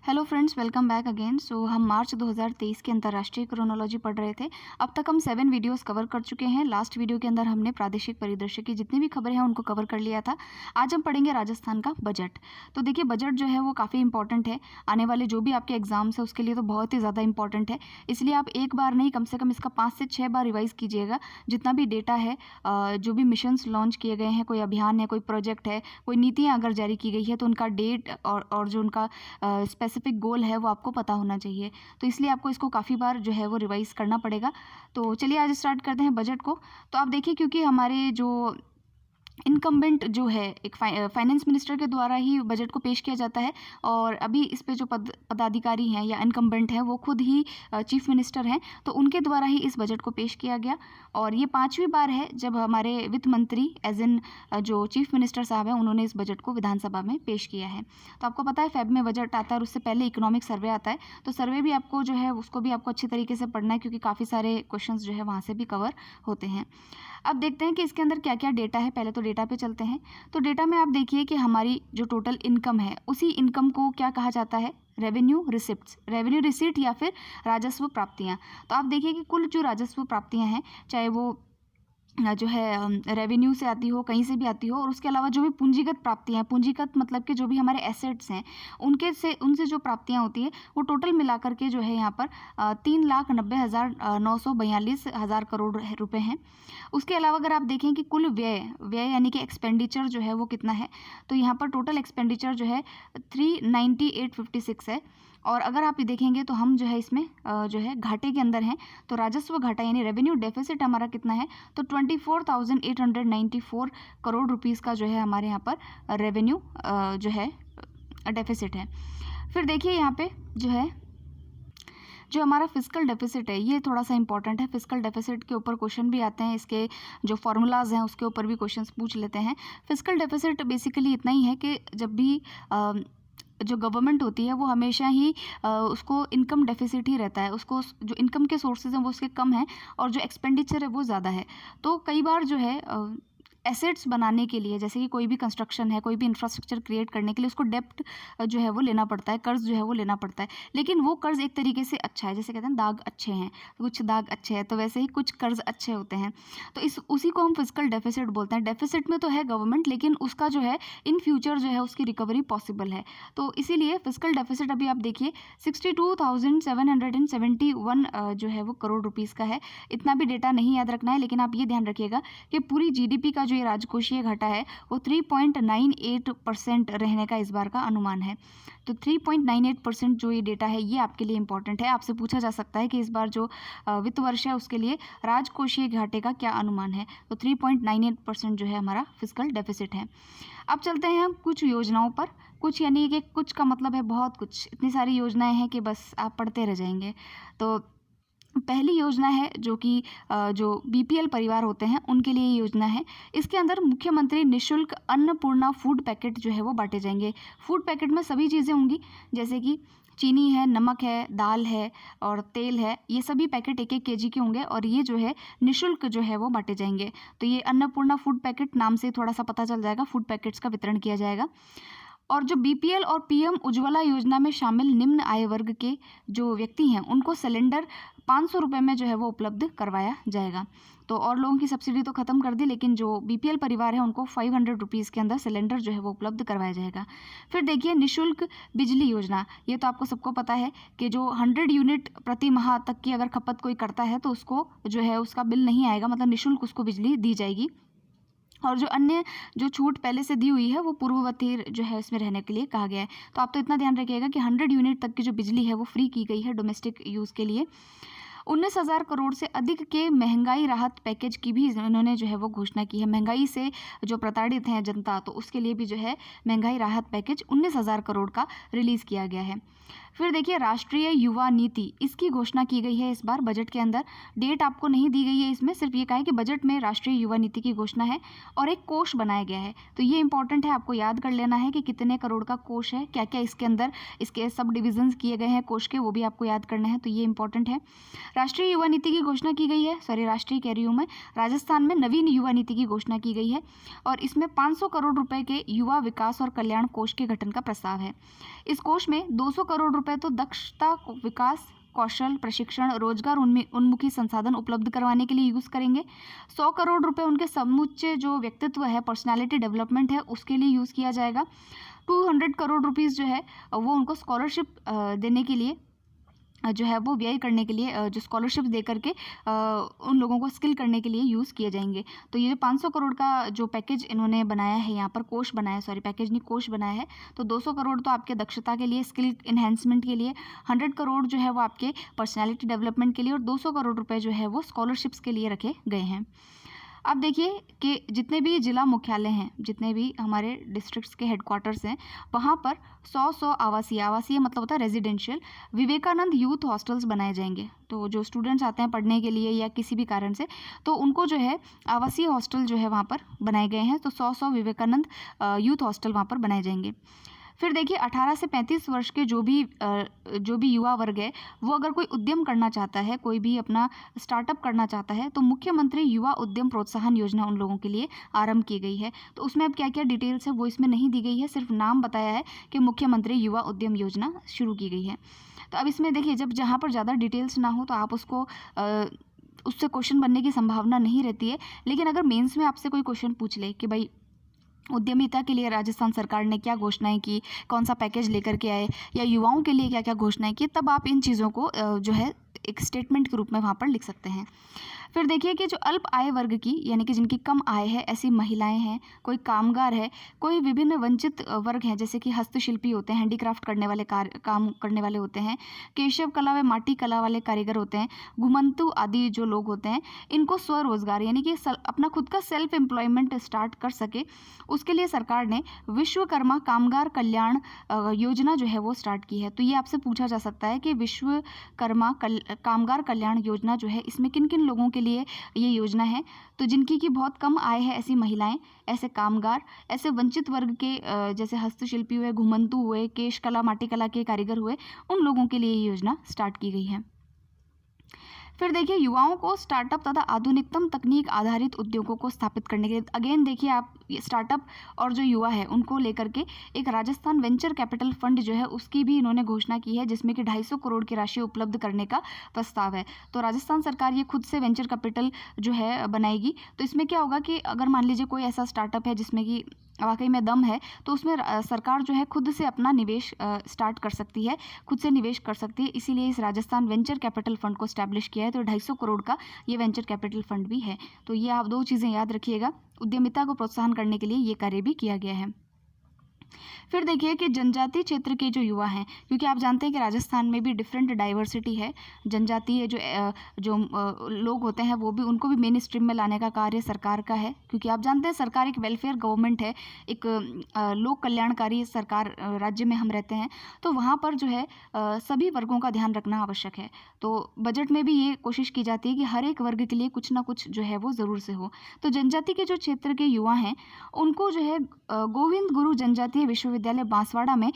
Hello friends, welcome back again. So हम मार्च 2023 की अंतर्राष्ट्रीय क्रोनोलॉजी पढ़ रहे थे। अब तक हम 7 वीडियोस कवर कर चुके हैं। लास्ट वीडियो के अंदर हमने प्रादेशिक परिदृश्य की जितनी भी खबरें हैं उनको कवर कर लिया था। आज हम पढ़ेंगे राजस्थान का बजट। तो देखिए, बजट जो है वो काफ़ी इंपॉर्टेंट है। आने वाले जो भी आपके एग्जाम्स है उसके लिए तो बहुत ही ज़्यादा इंपॉर्टेंट है। इसलिए आप एक बार नहीं, कम से कम इसका 5 से 6 बार रिवाइज कीजिएगा। जितना भी डेटा है, जो भी मिशंस लॉन्च किए गए हैं, कोई अभियान है, कोई प्रोजेक्ट है, कोई नीतियाँ अगर जारी की गई है तो उनका डेट और जो उनका स्पेसिफिक गोल है वो आपको पता होना चाहिए। तो इसलिए आपको इसको काफ़ी बार जो है वो रिवाइज़ करना पड़ेगा। तो चलिए आज स्टार्ट करते हैं बजट को। तो आप देखिए, क्योंकि हमारे जो इनकम्बेंट जो है एक फाइनेंस मिनिस्टर के द्वारा ही बजट को पेश किया जाता है, और अभी इस पे जो पदाधिकारी हैं या इनकम्बेंट हैं वो खुद ही चीफ मिनिस्टर हैं, तो उनके द्वारा ही इस बजट को पेश किया गया। और ये 5वीं बार है जब हमारे वित्त मंत्री एज इन जो चीफ मिनिस्टर साहब हैं उन्होंने इस बजट को विधानसभा में पेश किया है। तो आपको पता है फेब में बजट आता है और उससे पहले इकोनॉमिक सर्वे आता है। तो सर्वे भी आपको जो है उसको भी आपको अच्छी तरीके से पढ़ना है, क्योंकि काफ़ी सारे क्वेश्चन जो है वहाँ से भी कवर होते हैं। अब देखते हैं कि इसके अंदर क्या क्या डेटा है। पहले तो डेटा पे चलते हैं। तो डेटा में आप देखिए कि हमारी जो टोटल इनकम है उसी इनकम को क्या कहा जाता है, रेवेन्यू रिसिप्ट्स, रेवेन्यू रिसीट या फिर राजस्व प्राप्तियाँ। तो आप देखिए कि कुल जो राजस्व प्राप्तियाँ हैं, चाहे वो जो है रेवेन्यू से आती हो, कहीं से भी आती हो, और उसके अलावा जो भी पूंजीगत प्राप्तियाँ, पूंजीगत मतलब कि जो भी हमारे एसेट्स हैं उनसे जो प्राप्तियाँ होती है वो टोटल मिलाकर के जो है यहाँ पर 3,90,942 करोड़ रुपए हैं। उसके अलावा अगर आप देखें कि कुल व्यय यानी कि एक्सपेंडिचर जो है वो कितना है, तो यहाँ पर टोटल एक्सपेंडिचर जो है 39856 है। और अगर आप ये देखेंगे तो हम जो है इसमें जो है घाटे के अंदर हैं। तो राजस्व घाटा यानी रेवेन्यू डेफिसिट हमारा कितना है, तो 24,894 करोड़ रुपीस का जो है हमारे यहाँ पर रेवेन्यू जो है डेफिसिट है। फिर देखिए यहाँ पे जो है जो हमारा फिस्कल डेफिसिट है ये थोड़ा सा इंपॉर्टेंट है। फिस्कल डेफिसिट के ऊपर क्वेश्चन भी आते हैं, इसके जो फॉर्मूलाज हैं उसके ऊपर भी क्वेश्चंस पूछ लेते हैं। फिस्कल डेफिसिट बेसिकली इतना ही है कि जब भी जो गवर्नमेंट होती है वो हमेशा ही उसको इनकम डेफिसिट ही रहता है, उसको जो इनकम के सोर्सेज हैं वो उसके कम हैं और जो एक्सपेंडिचर है वो ज़्यादा है। तो कई बार जो है एसेट्स बनाने के लिए, जैसे कि कोई भी कंस्ट्रक्शन है, कोई भी इंफ्रास्ट्रक्चर क्रिएट करने के लिए उसको डेप्ट जो है वो लेना पड़ता है, कर्ज जो है वो लेना पड़ता है। लेकिन वो कर्ज एक तरीके से अच्छा है, जैसे कहते हैं दाग अच्छे हैं, कुछ दाग अच्छे हैं, तो वैसे ही कुछ कर्ज अच्छे होते हैं। तो उसी को हम फिस्कल डेफिसिट बोलते हैं। डेफिसिट में तो है गवर्नमेंट, लेकिन उसका जो है इन फ्यूचर जो है उसकी रिकवरी पॉसिबल है। तो इसीलिए फिस्कल डेफिसिट अभी आप देखिए 62,771 जो है वो करोड़ रुपीज़ का है। इतना भी डेटा नहीं याद रखना है, लेकिन आप ये ध्यान रखिएगा कि पूरी जीडीपी का जो ये राजकोषीय घाटा है वो 3.98% रहने का इस बार का अनुमान है। तो 3.98% जो ये डेटा है ये आपके लिए इंपॉर्टेंट है। आपसे पूछा जा सकता है कि इस बार जो वित्त वर्ष है उसके लिए राजकोषीय घाटे का क्या अनुमान है, तो 3.98% जो है हमारा फिस्कल डेफिसिट है। अब चलते हैं हम कुछ योजनाओं पर। कुछ यानी कि कुछ का मतलब है बहुत कुछ, इतनी सारी योजनाएं हैं कि बस आप पढ़ते रह जाएंगे। तो पहली योजना है जो कि जो बीपीएल परिवार होते हैं उनके लिए ये योजना है। इसके अंदर मुख्यमंत्री निःशुल्क अन्नपूर्णा फूड पैकेट जो है वो बांटे जाएंगे। फूड पैकेट में सभी चीज़ें होंगी, जैसे कि चीनी है, नमक है, दाल है और तेल है। ये सभी पैकेट 1-1 केजी के होंगे और ये जो है निःशुल्क जो है वो बांटे जाएंगे। तो ये अन्नपूर्णा फूड पैकेट नाम से थोड़ा सा पता चल जाएगा, फूड पैकेट्स का वितरण किया जाएगा। और जो बीपीएल और पीएम उज्ज्वला योजना में शामिल निम्न आय वर्ग के जो व्यक्ति हैं उनको सिलेंडर 500 रुपये में जो है वो उपलब्ध करवाया जाएगा। तो और लोगों की सब्सिडी तो ख़त्म कर दी, लेकिन जो बीपीएल परिवार है उनको 500 रुपीज़ के अंदर सिलेंडर जो है वो उपलब्ध करवाया जाएगा। फिर देखिए निःशुल्क बिजली योजना, ये तो आपको सबको पता है कि जो 100 यूनिट प्रति माह तक की अगर खपत कोई करता है तो उसको जो है उसका बिल नहीं आएगा, मतलब निःशुल्क उसको बिजली दी जाएगी। और जो अन्य जो छूट पहले से दी हुई है वो पूर्ववती जो है इसमें रहने के लिए कहा गया है। तो आप तो इतना ध्यान रखिएगा कि 100 यूनिट तक की जो बिजली है वो फ्री की गई है डोमेस्टिक यूज़ के लिए। 19,000 करोड़ से अधिक के महंगाई राहत पैकेज की भी इन्होंने जो है वो घोषणा की है। महंगाई से जो प्रताड़ित हैं जनता, तो उसके लिए भी जो है महंगाई राहत पैकेज 19,000 करोड़ का रिलीज़ किया गया है। फिर देखिए राष्ट्रीय युवा नीति, इसकी घोषणा की गई है इस बार बजट के अंदर। डेट आपको नहीं दी गई है इसमें, सिर्फ ये कहा है कि बजट में राष्ट्रीय युवा नीति की घोषणा है और एक कोष बनाया गया है। तो ये इंपॉर्टेंट है, आपको याद कर लेना है कि कितने करोड़ का कोष है, क्या क्या इसके अंदर इसके सब डिविजन्स किए गए हैं कोष के, वो भी आपको याद करना है। तो ये इंपॉर्टेंट है। राष्ट्रीय युवा नीति की घोषणा की गई है, राष्ट्रीय कह रही हूँ मैं, राजस्थान में नवीन युवा नीति की घोषणा की गई है और इसमें 500 करोड़ रुपए के युवा विकास और कल्याण कोष के गठन का प्रस्ताव है। इस कोष में 200 करोड़ रुपए तो दक्षता विकास, कौशल प्रशिक्षण, रोजगार उन्मुखी संसाधन उपलब्ध करवाने के लिए यूज़ करेंगे। 100 करोड़ रुपए उनके समूचे जो व्यक्तित्व है, पर्सनालिटी डेवलपमेंट है, उसके लिए यूज़ किया जाएगा। 200 करोड़ रुपीज़ जो है वो उनको स्कॉलरशिप देने के लिए जो है वो व्यय करने के लिए, जो स्कॉलरशिप दे करके उन लोगों को स्किल करने के लिए यूज़ किए जाएंगे। तो ये जो 500 करोड़ का जो पैकेज इन्होंने बनाया है, यहाँ पर कोष बनाया, पैकेज नहीं कोष बनाया है, तो 200 करोड़ तो आपके दक्षता के लिए, स्किल इन्हेंसमेंट के लिए, 100 करोड़ जो है वो आपके पर्सनैलिटी डेवलपमेंट के लिए और 200 करोड़ रुपये जो है वो स्कॉलरशिप्स के लिए रखे गए हैं। अब देखिए कि जितने भी जिला मुख्यालय हैं, जितने भी हमारे डिस्ट्रिक्ट्स के हेडक्वार्टर्स हैं, वहाँ पर 100 आवासीय मतलब होता है रेजिडेंशियल विवेकानंद यूथ हॉस्टल्स बनाए जाएंगे। तो जो स्टूडेंट्स आते हैं पढ़ने के लिए या किसी भी कारण से, तो उनको जो है आवासीय हॉस्टल जो है वहाँ पर बनाए गए हैं। तो 100 विवेकानंद यूथ हॉस्टल वहाँ पर बनाए जाएंगे। फिर देखिए 18 से 35 वर्ष के जो भी युवा वर्ग है, वो अगर कोई उद्यम करना चाहता है, कोई भी अपना स्टार्टअप करना चाहता है, तो मुख्यमंत्री युवा उद्यम प्रोत्साहन योजना उन लोगों के लिए आरंभ की गई है। तो उसमें अब क्या क्या डिटेल्स है वो इसमें नहीं दी गई है, सिर्फ नाम बताया है कि मुख्यमंत्री युवा उद्यम योजना शुरू की गई है। तो अब इसमें देखिए, जब जहाँ पर ज़्यादा डिटेल्स ना हो तो आप उसको उससे क्वेश्चन बनने की संभावना नहीं रहती है। लेकिन अगर मेंस में आपसे कोई क्वेश्चन पूछ ले कि भाई उद्यमिता के लिए राजस्थान सरकार ने क्या घोषणाएं की, कौन सा पैकेज लेकर के आए, या युवाओं के लिए क्या क्या घोषणाएं की, तब आप इन चीज़ों को जो है एक स्टेटमेंट के रूप में वहाँ पर लिख सकते हैं। फिर देखिए कि जो अल्प आय वर्ग की, यानी कि जिनकी कम आय है, ऐसी महिलाएं हैं, कोई कामगार है, कोई विभिन्न वंचित वर्ग हैं, जैसे कि हस्तशिल्पी होते हैं, हैंडीक्राफ्ट करने वाले काम करने वाले होते हैं, केशव कला व माटी कला वाले कारीगर होते हैं, घुमंतु आदि जो लोग होते हैं, इनको स्वरोजगार यानी कि अपना खुद का सेल्फ एम्प्लॉयमेंट स्टार्ट कर सके, उसके लिए सरकार ने विश्वकर्मा कामगार कल्याण योजना जो है वो स्टार्ट की है। तो ये आपसे पूछा जा सकता है कि विश्वकर्मा कामगार कल्याण योजना जो है, इसमें किन किन लोगों के लिए ये योजना है। तो जिनकी की बहुत कम आय है, ऐसी महिलाएं, ऐसे कामगार, ऐसे वंचित वर्ग के जैसे हस्तशिल्पी हुए, घुमंतु हुए, केश कला माटी कला के कारीगर हुए, उन लोगों के लिए ये योजना स्टार्ट की गई है। फिर देखिए युवाओं को स्टार्टअप तथा आधुनिकतम तकनीक आधारित उद्योगों को स्थापित करने के लिए, अगेन देखिए आप स्टार्टअप और जो युवा है उनको लेकर के एक राजस्थान वेंचर कैपिटल फंड जो है उसकी भी इन्होंने घोषणा की है, जिसमें कि 250 करोड़ की राशि उपलब्ध करने का प्रस्ताव है। तो राजस्थान सरकार ये खुद से वेंचर कैपिटल जो है बनाएगी। तो इसमें क्या होगा कि अगर मान लीजिए कोई ऐसा स्टार्टअप है जिसमें कि वाकई में दम है, तो उसमें सरकार जो है खुद से अपना निवेश स्टार्ट कर सकती है, खुद से निवेश कर सकती है। इसीलिए इस राजस्थान वेंचर कैपिटल फंड को स्टैब्लिश किया है। तो 250 करोड़ का ये वेंचर कैपिटल फंड भी है। तो ये आप दो चीज़ें याद रखिएगा, उद्यमिता को प्रोत्साहन करने के लिए ये कार्य भी किया गया है। फिर देखिए कि जनजातीय क्षेत्र के जो युवा हैं, क्योंकि आप जानते हैं कि राजस्थान में भी डिफरेंट डाइवर्सिटी है, जनजातीय जो लोग होते हैं वो भी, उनको भी मेन स्ट्रीम में लाने का कार्य सरकार का है। क्योंकि आप जानते हैं सरकार एक वेलफेयर गवर्नमेंट है, एक लोक कल्याणकारी सरकार राज्य में हम रहते हैं। तो वहाँ पर जो है सभी वर्गों का ध्यान रखना आवश्यक है। तो बजट में भी ये कोशिश की जाती है कि हर एक वर्ग के लिए कुछ ना कुछ जो है वो ज़रूर से हो। तो जनजाति के जो क्षेत्र के युवा हैं उनको जो है गोविंद गुरु जनजातीय विश्वविद्यालय बांसवाड़ा में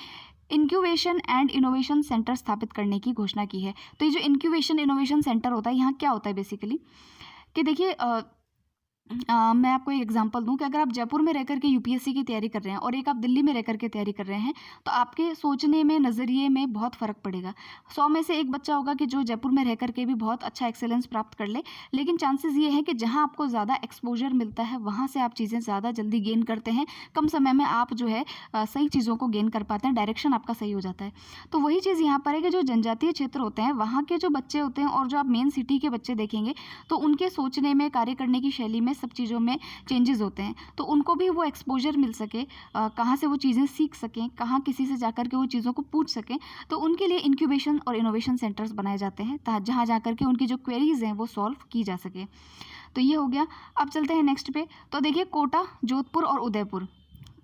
इंक्यूबेशन एंड इनोवेशन सेंटर स्थापित करने की घोषणा की है। तो ये जो इंक्यूबेशन इनोवेशन सेंटर होता है, यहाँ क्या होता है बेसिकली कि देखिए मैं आपको एक एग्जांपल दूं कि अगर आप जयपुर में रहकर के यूपीएससी की तैयारी कर रहे हैं और एक आप दिल्ली में रहकर के तैयारी कर रहे हैं, तो आपके सोचने में, नज़रिए में बहुत फ़र्क पड़ेगा। 100 में से एक बच्चा होगा कि जो जयपुर में रहकर के भी बहुत अच्छा एक्सेलेंस प्राप्त कर ले, लेकिन चांसेस ये है कि जहां आपको ज़्यादा एक्सपोजर मिलता है वहां से आप चीज़ें ज़्यादा जल्दी गेन करते हैं, कम समय में आप जो है सही चीज़ों को गेन कर पाते हैं, डायरेक्शन आपका सही हो जाता है। तो वही चीज़ यहाँ पर है कि जो जनजातीय क्षेत्र होते हैं वहाँ के जो बच्चे होते हैं और जो आप मेन सिटी के बच्चे देखेंगे, तो उनके सोचने में, कार्य करने की शैली में, सब चीज़ों में चेंजेस होते हैं। तो उनको भी वो एक्सपोजर मिल सके, कहाँ से वो चीज़ें सीख सकें, कहाँ किसी से जाकर के वो चीज़ों को पूछ सकें, तो उनके लिए इंक्यूबेशन और इनोवेशन सेंटर्स बनाए जाते हैं जहाँ जाकर के उनकी जो क्वेरीज हैं वो सॉल्व की जा सके। तो ये हो गया। अब चलते हैं नेक्स्ट पे। तो देखिए कोटा, जोधपुर और उदयपुर,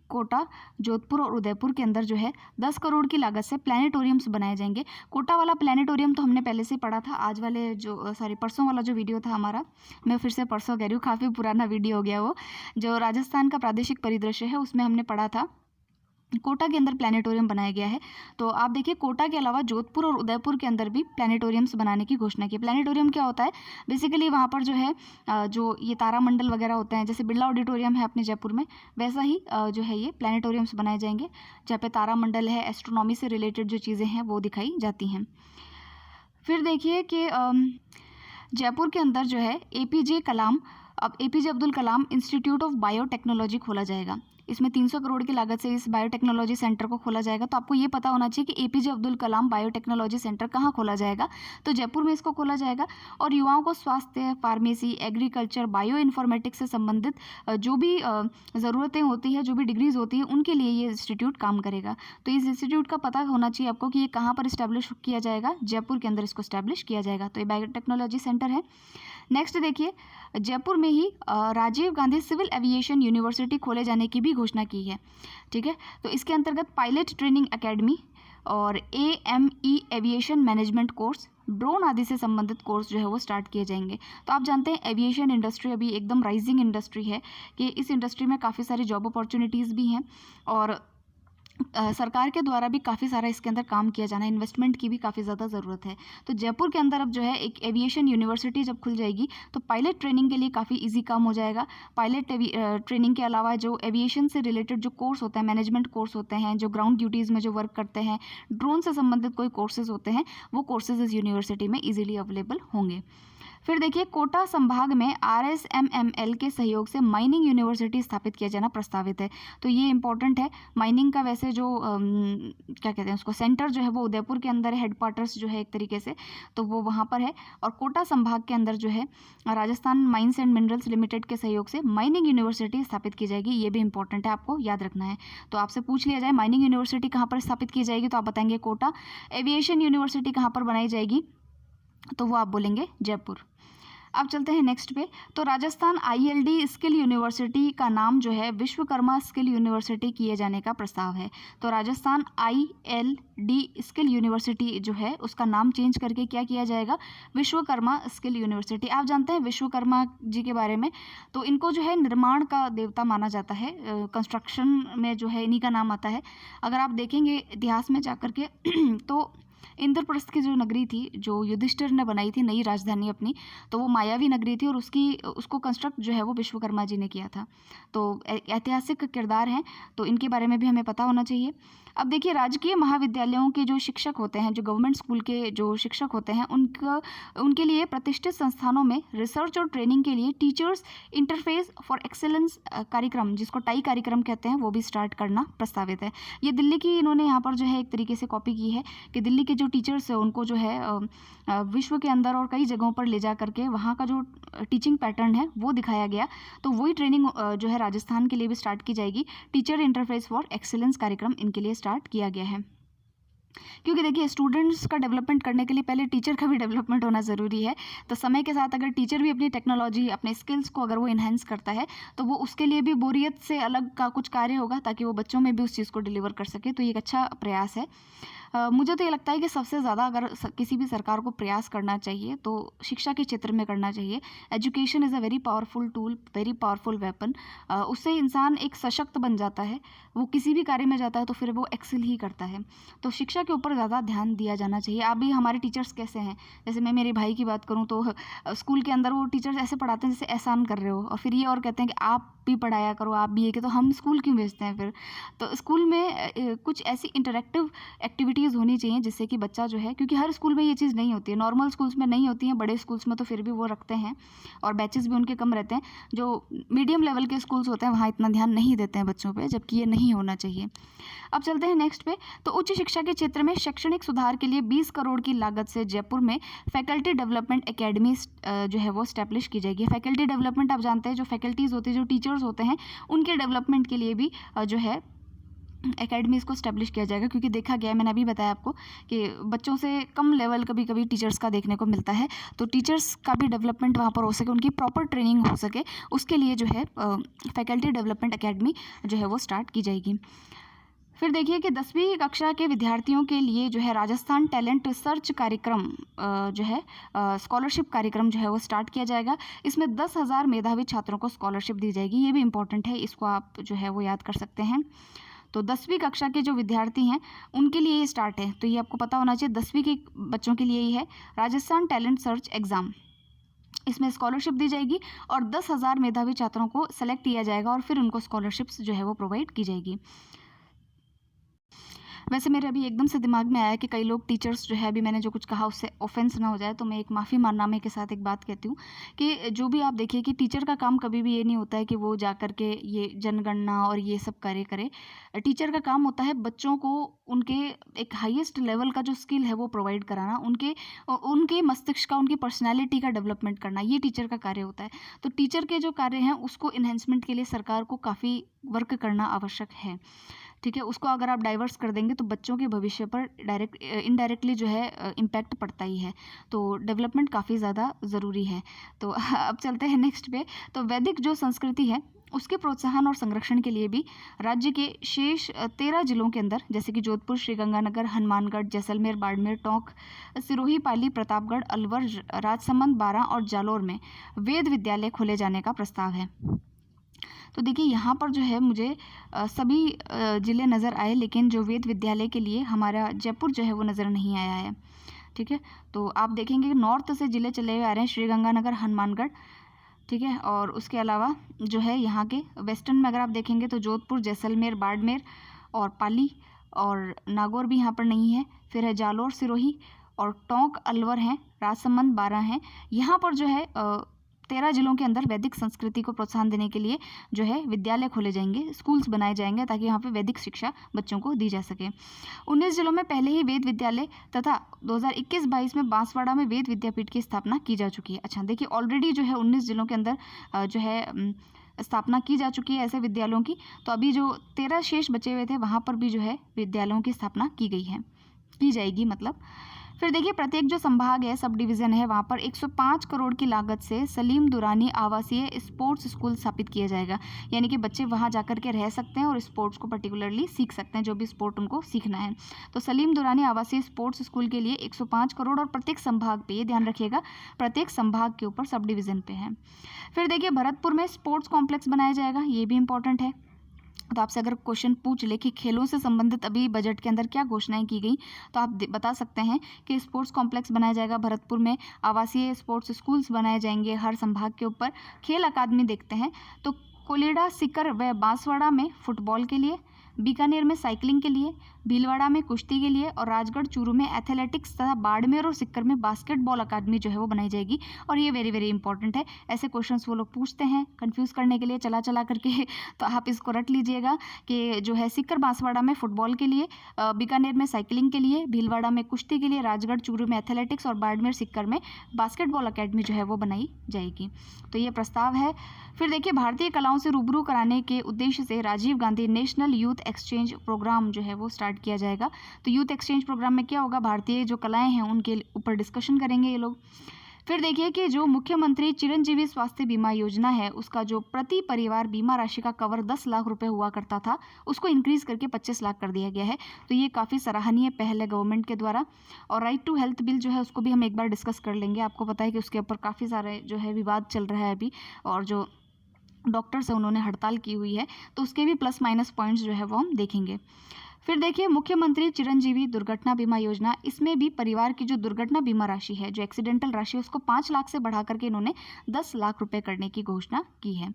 कोटा, जोधपुर और उदयपुर के अंदर जो है 10 करोड़ की लागत से प्लानिटोरियम्स बनाए जाएंगे। कोटा वाला प्लानिटोरियम तो हमने पहले से पढ़ा था, आज वाले जो परसों वाला जो वीडियो था हमारा, मैं फिर से परसों कह रही हूँ, काफ़ी पुराना वीडियो हो गया वो, जो राजस्थान का प्रादेशिक परिदृश्य है उसमें हमने पढ़ा था कोटा के अंदर प्लानिटोरियम बनाया गया है। तो आप देखिए कोटा के अलावा जोधपुर और उदयपुर के अंदर भी प्लानिटोरियम्स बनाने की घोषणा की। प्लानिटोरियम क्या होता है? बेसिकली वहाँ पर जो है जो ये तारामंडल वगैरह होते हैं, जैसे बिरला ऑडिटोरियम है अपने जयपुर में, वैसा ही जो है ये प्लानिटोरियम्स बनाए जाएंगे जहाँ पे तारामंडल है, एस्ट्रोनॉमी से रिलेटेड जो चीज़ें हैं वो दिखाई जाती हैं। फिर देखिए कि जयपुर के अंदर जो है APJ Abdul Kalam institute of biotechnology खोला जाएगा। इसमें 300 करोड़ की लागत से इस बायोटेक्नोलॉजी सेंटर को खोला जाएगा। तो आपको ये पता होना चाहिए कि APJ Abdul Kalam biotechnology centre कहाँ खोला जाएगा, तो जयपुर में इसको खोला जाएगा। और युवाओं को स्वास्थ्य, फार्मेसी, एग्रीकल्चर, बायो इन्फॉर्मेटिक्स से संबंधित जो भी ज़रूरतें होती है, जो भी डिग्रीज होती है, उनके लिए ये इंस्टीट्यूट काम करेगा। तो इस इंस्टीट्यूट का पता होना चाहिए आपको कि ये कहाँ पर इस्टेब्लिश किया जाएगा, जयपुर के अंदर इसको इस्टेब्लिश किया जाएगा। तो ये बायोटेक्नोलॉजी सेंटर है। नेक्स्ट देखिए, जयपुर में ही Rajiv Gandhi civil aviation university खोले जाने की भी घोषणा की है। ठीक है, तो इसके अंतर्गत पायलट ट्रेनिंग एकेडमी और AME aviation management course, drone आदि से संबंधित कोर्स जो है वो स्टार्ट किए जाएंगे। तो आप जानते हैं एविएशन इंडस्ट्री अभी एकदम राइजिंग इंडस्ट्री है, कि इस इंडस्ट्री में काफ़ी सारी जॉब अपॉर्चुनिटीज़ भी हैं और सरकार के द्वारा भी काफ़ी सारा इसके अंदर काम किया जाना है, इन्वेस्टमेंट की भी काफ़ी ज़्यादा ज़रूरत है। तो जयपुर के अंदर अब जो है एक एविएशन यूनिवर्सिटी जब खुल जाएगी तो पायलट ट्रेनिंग के लिए काफ़ी इजी काम हो जाएगा। पायलट ट्रेनिंग के अलावा जो एविएशन से रिलेटेड जो कोर्स होता है, मैनेजमेंट कोर्स होते हैं, जो ग्राउंड ड्यूटीज़ में जो वर्क करते हैं, ड्रोन से संबंधित कोई कोर्सेज होते हैं, वो कोर्सेज इस यूनिवर्सिटी में ईजिली अवेलेबल होंगे। फिर देखिए, कोटा संभाग में RSMML के सहयोग से माइनिंग यूनिवर्सिटी स्थापित किया जाना प्रस्तावित है। तो ये इंपॉर्टेंट है। माइनिंग का वैसे जो क्या कहते हैं उसको, सेंटर जो है वो उदयपुर के अंदर है, हेडक्वार्टर्स जो है एक तरीके से, तो वो वहाँ पर है। और कोटा संभाग के अंदर जो है Rajasthan mines and minerals limited के सहयोग से माइनिंग यूनिवर्सिटी स्थापित की जाएगी। ये भी इंपॉर्टेंट है, आपको याद रखना है। तो आपसे पूछ लिया जाए माइनिंग यूनिवर्सिटी कहाँ पर स्थापित की जाएगी, तो आप बताएंगे कोटा। एविएशन यूनिवर्सिटी कहाँ पर बनाई जाएगी, तो वो आप बोलेंगे जयपुर। अब चलते हैं नेक्स्ट पे। तो राजस्थान ILD स्किल यूनिवर्सिटी का नाम जो है विश्वकर्मा स्किल यूनिवर्सिटी किए जाने का प्रस्ताव है। तो राजस्थान ILD स्किल यूनिवर्सिटी जो है उसका नाम चेंज करके क्या किया जाएगा, विश्वकर्मा स्किल यूनिवर्सिटी। आप जानते हैं विश्वकर्मा जी के बारे में, तो इनको जो है निर्माण का देवता माना जाता है, कंस्ट्रक्शन में जो है इन्हीं का नाम आता है। अगर आप देखेंगे इतिहास में जाकर के तो इंद्रप्रस्थ की जो नगरी थी, जो युधिष्ठिर ने बनाई थी नई राजधानी अपनी, तो वो मायावी नगरी थी और उसको कंस्ट्रक्ट जो है वो विश्वकर्मा जी ने किया था। तो ऐतिहासिक किरदार हैं, तो इनके बारे में भी हमें पता होना चाहिए। अब देखिए, राजकीय महाविद्यालयों के जो शिक्षक होते हैं, जो गवर्नमेंट स्कूल के जो शिक्षक होते हैं, उनके लिए प्रतिष्ठित संस्थानों में रिसर्च और ट्रेनिंग के लिए टीचर्स इंटरफेस फॉर एक्सेलेंस कार्यक्रम, जिसको टाई कार्यक्रम कहते हैं, वो भी स्टार्ट करना प्रस्तावित है। ये दिल्ली की इन्होंने यहाँ पर जो है एक तरीके से कॉपी की है, कि दिल्ली के जो टीचर्स है उनको जो है विश्व के अंदर और कई जगहों पर ले जा करके वहाँ का जो टीचिंग पैटर्न है वो दिखाया गया। तो वही ट्रेनिंग जो है राजस्थान के लिए भी स्टार्ट की जाएगी। टीचर इंटरफेस फॉर एक्सीलेंस कार्यक्रम इनके लिए स्टार्ट किया गया है, क्योंकि देखिए स्टूडेंट्स का डेवलपमेंट करने के लिए पहले टीचर का भी डेवलपमेंट होना ज़रूरी है। तो समय के साथ अगर टीचर भी अपनी टेक्नोलॉजी, अपने स्किल्स को अगर वो इन्हेंस करता है, तो वो उसके लिए भी बोरियत से अलग का कुछ कार्य होगा, ताकि वो बच्चों में भी उस चीज़ को डिलीवर कर सके। तो ये एक अच्छा प्रयास है। मुझे तो ये लगता है कि सबसे ज़्यादा अगर किसी भी सरकार को प्रयास करना चाहिए तो शिक्षा के क्षेत्र में करना चाहिए। Education is a very powerful tool, very powerful weapon. उससे इंसान एक सशक्त बन जाता है, वो किसी भी कार्य में जाता है तो फिर वो एक्सेल ही करता है। तो शिक्षा के ऊपर ज़्यादा ध्यान दिया जाना चाहिए। आप भी, हमारे टीचर्स कैसे हैं, जैसे मैं मेरे भाई की बात करूँ तो स्कूल के अंदर वो टीचर्स ऐसे पढ़ाते हैं जैसे एहसान कर रहे हो, और फिर ये और कहते हैं कि आप भी पढ़ाया करो, आप भी ये कि, तो हम स्कूल क्यों भेजते हैं फिर। तो स्कूल में कुछ ऐसी इंटरेक्टिव एक्टिविटीज़ होनी चाहिए जिससे कि बच्चा जो है, क्योंकि हर स्कूल में ये चीज़ नहीं होती है, नॉर्मल स्कूल्स में नहीं होती है, बड़े स्कूल्स में तो फिर भी वो रखते हैं और बैचेस भी उनके कम रहते हैं। जो मीडियम लेवल के स्कूल्स होते हैं वहाँ इतना ध्यान नहीं देते हैं बच्चों पे, जबकि ये नहीं होना चाहिए। अब चलते हैं नेक्स्ट पे। तो उच्च शिक्षा के क्षेत्र में शैक्षणिक सुधार के लिए 20 करोड़ की लागत से जयपुर में फैकल्टी डेवलपमेंट एकेडमी जो है वो स्टैब्लिश की जाएगी। फैकल्टी डेवलपमेंट आप जानते हैं, जो फैकल्टीज़ होती है, जो टीचर्स होते हैं, उनके डेवलपमेंट के लिए भी जो है एकेडमीज़ को स्टैब्लिश किया जाएगा। क्योंकि देखा गया है, मैंने अभी बताया आपको कि बच्चों से कम लेवल कभी कभी टीचर्स का देखने को मिलता है, तो टीचर्स का भी डेवलपमेंट वहाँ पर हो सके, उनकी प्रॉपर ट्रेनिंग हो सके, उसके लिए जो है फैकल्टी डेवलपमेंट एकेडमी जो है वो स्टार्ट की जाएगी। फिर देखिए कि 10वीं कक्षा के विद्यार्थियों के लिए जो है राजस्थान टैलेंट सर्च कार्यक्रम जो है स्कॉलरशिप कार्यक्रम जो है वो स्टार्ट किया जाएगा। इसमें 10,000 मेधावी छात्रों को स्कॉलरशिप दी जाएगी। ये भी इंपॉर्टेंट है, इसको आप जो है वो याद कर सकते हैं। तो 10वीं कक्षा के जो विद्यार्थी हैं उनके लिए ये स्टार्ट है। तो ये आपको पता होना चाहिए, 10वीं के बच्चों के लिए ही है राजस्थान टैलेंट सर्च एग्ज़ाम। इसमें स्कॉलरशिप दी जाएगी और 10,000 मेधावी छात्रों को सेलेक्ट किया जाएगा और फिर उनको स्कॉलरशिप्स जो है वो प्रोवाइड की जाएगी। वैसे मेरे अभी एकदम से दिमाग में आया कि कई लोग टीचर्स जो है, अभी मैंने जो कुछ कहा उससे ऑफेंस ना हो जाए, तो मैं एक माफ़ी माननामे के साथ एक बात कहती हूँ कि जो भी आप देखिए कि टीचर का काम कभी भी ये नहीं होता है कि वो जा कर के ये जनगणना और ये सब कार्य करे। टीचर का काम होता है बच्चों को उनके एक हाईएस्ट लेवल का जो स्किल है वो प्रोवाइड कराना, उनके मस्तिष्क का, उनकी पर्सनैलिटी का डेवलपमेंट करना, ये टीचर का कार्य होता है। तो टीचर के जो कार्य हैं उसको इन्हेंसमेंट के लिए सरकार को काफ़ी वर्क करना आवश्यक है। ठीक है, उसको अगर आप डाइवर्स कर देंगे तो बच्चों के भविष्य पर इनडायरेक्टली जो है इम्पैक्ट पड़ता ही है। तो डेवलपमेंट काफ़ी ज़्यादा ज़रूरी है। तो अब चलते हैं नेक्स्ट पे। तो वैदिक जो संस्कृति है उसके प्रोत्साहन और संरक्षण के लिए भी राज्य के शेष 13 जिलों के अंदर, जैसे कि जोधपुर, श्रीगंगानगर, हनुमानगढ़, जैसलमेर, बाड़मेर, टोंक, सिरोही, पाली, प्रतापगढ़, अलवर, राजसमंद, बारां और जालोर में वेद विद्यालय खोले जाने का प्रस्ताव है। तो देखिए यहाँ पर जो है मुझे सभी ज़िले नज़र आए, लेकिन जो वेद विद्यालय के लिए हमारा जयपुर जो है वो नज़र नहीं आया है। ठीक है, तो आप देखेंगे कि नॉर्थ से ज़िले चले हुए आ रहे हैं, श्रीगंगानगर, हनुमानगढ़। ठीक है, और उसके अलावा जो है यहाँ के वेस्टर्न में अगर आप देखेंगे तो जोधपुर, जैसलमेर, बाड़मेर और पाली और नागौर भी यहाँ पर नहीं है। फिर है जालोर, सिरोही और टोंक, अलवर हैं, राजसमंद, बारां हैं। यहाँ पर जो है 13 जिलों के अंदर वैदिक संस्कृति को प्रोत्साहन देने के लिए जो है विद्यालय खोले जाएंगे, स्कूल्स बनाए जाएंगे ताकि यहाँ पे वैदिक शिक्षा बच्चों को दी जा सके। 19 जिलों में पहले ही वेद विद्यालय तथा 2021-22 में बांसवाड़ा में वेद विद्यापीठ की स्थापना की जा चुकी है। अच्छा देखिए, ऑलरेडी जो है 19 जिलों के अंदर जो है स्थापना की जा चुकी है ऐसे विद्यालयों की। तो अभी जो 13 शेष बचे हुए थे वहाँ पर भी जो है विद्यालयों की स्थापना की गई है, की जाएगी मतलब। फिर देखिए, प्रत्येक जो संभाग है, सब डिवीज़न है, वहाँ पर 105 करोड़ की लागत से सलीम दुरानी आवासीय स्पोर्ट्स स्कूल स्थापित किया जाएगा। यानी कि बच्चे वहाँ जाकर के रह सकते हैं और स्पोर्ट्स को पर्टिकुलरली सीख सकते हैं, जो भी स्पोर्ट उनको सीखना है। तो सलीम दुरानी आवासीय स्पोर्ट्स स्कूल के लिए 105 करोड़ और प्रत्येक संभाग पे, ये ध्यान रखिएगा, प्रत्येक संभाग के ऊपर सब डिवीज़न पे है। फिर देखिए, भरतपुर में स्पोर्ट्स कॉम्प्लेक्स बनाया जाएगा, ये भी इंपॉर्टेंट है। तो आपसे अगर क्वेश्चन पूछ ले कि खेलों से संबंधित अभी बजट के अंदर क्या घोषणाएं की गई, तो आप बता सकते हैं कि स्पोर्ट्स कॉम्प्लेक्स बनाया जाएगा भरतपुर में, आवासीय स्पोर्ट्स स्कूल्स बनाए जाएंगे हर संभाग के ऊपर, खेल अकादमी देखते हैं तो कोलिडा, सीकर व बांसवाड़ा में फुटबॉल के लिए, बीकानेर में साइकिलिंग के लिए, भीलवाड़ा में कुश्ती के लिए और राजगढ़, चूरू में एथलेटिक्स तथा बाड़मेर और सिक्कर में बास्केटबॉल अकादमी जो है वो बनाई जाएगी। और ये वेरी वेरी इंपॉर्टेंट है, ऐसे क्वेश्चंस वो लोग पूछते हैं कंफ्यूज करने के लिए चला चला करके। तो आप इसको रट लीजिएगा कि जो है सिक्कर बांसवाड़ा में फुटबॉल के लिए, बीकानेर में साइकिलिंग के लिए, भीलवाड़ा में कुश्ती के लिए, राजगढ़, चूरू में एथलेटिक्स और बाड़मेर, सिक्कर में बास्केटबॉल अकेडमी जो है वो बनाई जाएगी। तो ये प्रस्ताव है। फिर देखिए, भारतीय कलाओं से रूबरू कराने के उद्देश्य से Rajiv Gandhi national youth exchange programme जो है वो स्टार्ट किया जाएगा। तो यूथ एक्सचेंज प्रोग्राम में क्या होगा, भारतीय जो कलाएं हैं उनके ऊपर डिस्कशन करेंगे ये लोग। फिर देखिए कि जो मुख्यमंत्री चिरंजीवी स्वास्थ्य बीमा योजना है उसका जो प्रति परिवार बीमा राशि का कवर 10 लाख रुपए हुआ करता था, उसको इंक्रीज करके 25 लाख कर दिया गया है। तो ये काफ़ी सराहनीय पहल है गवर्नमेंट के द्वारा। और राइट टू हेल्थ बिल जो है उसको भी हम एक बार डिस्कस कर लेंगे। आपको पता है कि उसके ऊपर काफ़ी सारे जो है विवाद चल रहा है अभी, और जो डॉक्टर्स हैं उन्होंने हड़ताल की हुई है, तो उसके भी प्लस माइनस पॉइंट्स जो है वो हम देखेंगे। फिर देखिए, मुख्यमंत्री चिरंजीवी दुर्घटना बीमा योजना, इसमें भी परिवार की जो दुर्घटना बीमा राशि है, जो एक्सीडेंटल राशि है, उसको 5 लाख से बढ़ा करके इन्होंने 10 लाख रुपए करने की घोषणा की है।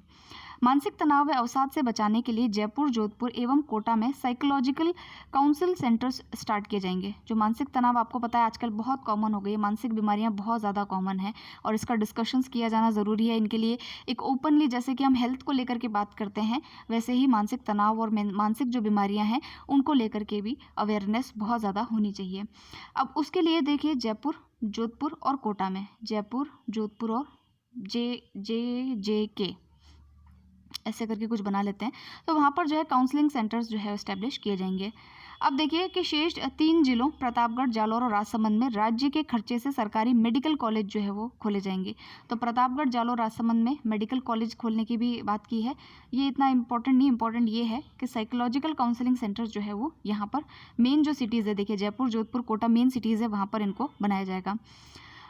मानसिक तनाव व अवसाद से बचाने के लिए जयपुर, जोधपुर एवं कोटा में साइकोलॉजिकल काउंसिल सेंटर्स स्टार्ट किए जाएंगे। जो मानसिक तनाव, आपको पता है आजकल बहुत कॉमन हो गई है, मानसिक बीमारियां बहुत ज़्यादा कॉमन है और इसका डिस्कशंस किया जाना ज़रूरी है। इनके लिए एक ओपनली, जैसे कि हम हेल्थ को लेकर के बात करते हैं, वैसे ही मानसिक तनाव और मानसिक जो बीमारियाँ हैं उनको लेकर के भी अवेयरनेस बहुत ज़्यादा होनी चाहिए। अब उसके लिए देखिए, जयपुर, जोधपुर और कोटा में, जयपुर, जोधपुर और JK ऐसे करके कुछ बना लेते हैं, तो वहाँ पर जो है काउंसलिंग सेंटर्स जो है इस्टेब्लिश किए जाएंगे। अब देखिए कि शेष 3 जिलों प्रतापगढ़, जालौर और राजसमंद में राज्य के खर्चे से सरकारी मेडिकल कॉलेज जो है वो खोले जाएंगे। तो प्रतापगढ़, जालौर, राजसमंद में मेडिकल कॉलेज खोलने की भी बात की है। ये इतना इंपॉर्टेंट नहीं, इंपॉर्टेंट ये है कि साइकोलॉजिकल काउंसलिंग सेंटर्स जो है वो यहाँ पर मेन जो सिटीज़ है, देखिए जयपुर, जोधपुर, कोटा मेन सिटीज़ है, वहाँ पर इनको बनाया जाएगा।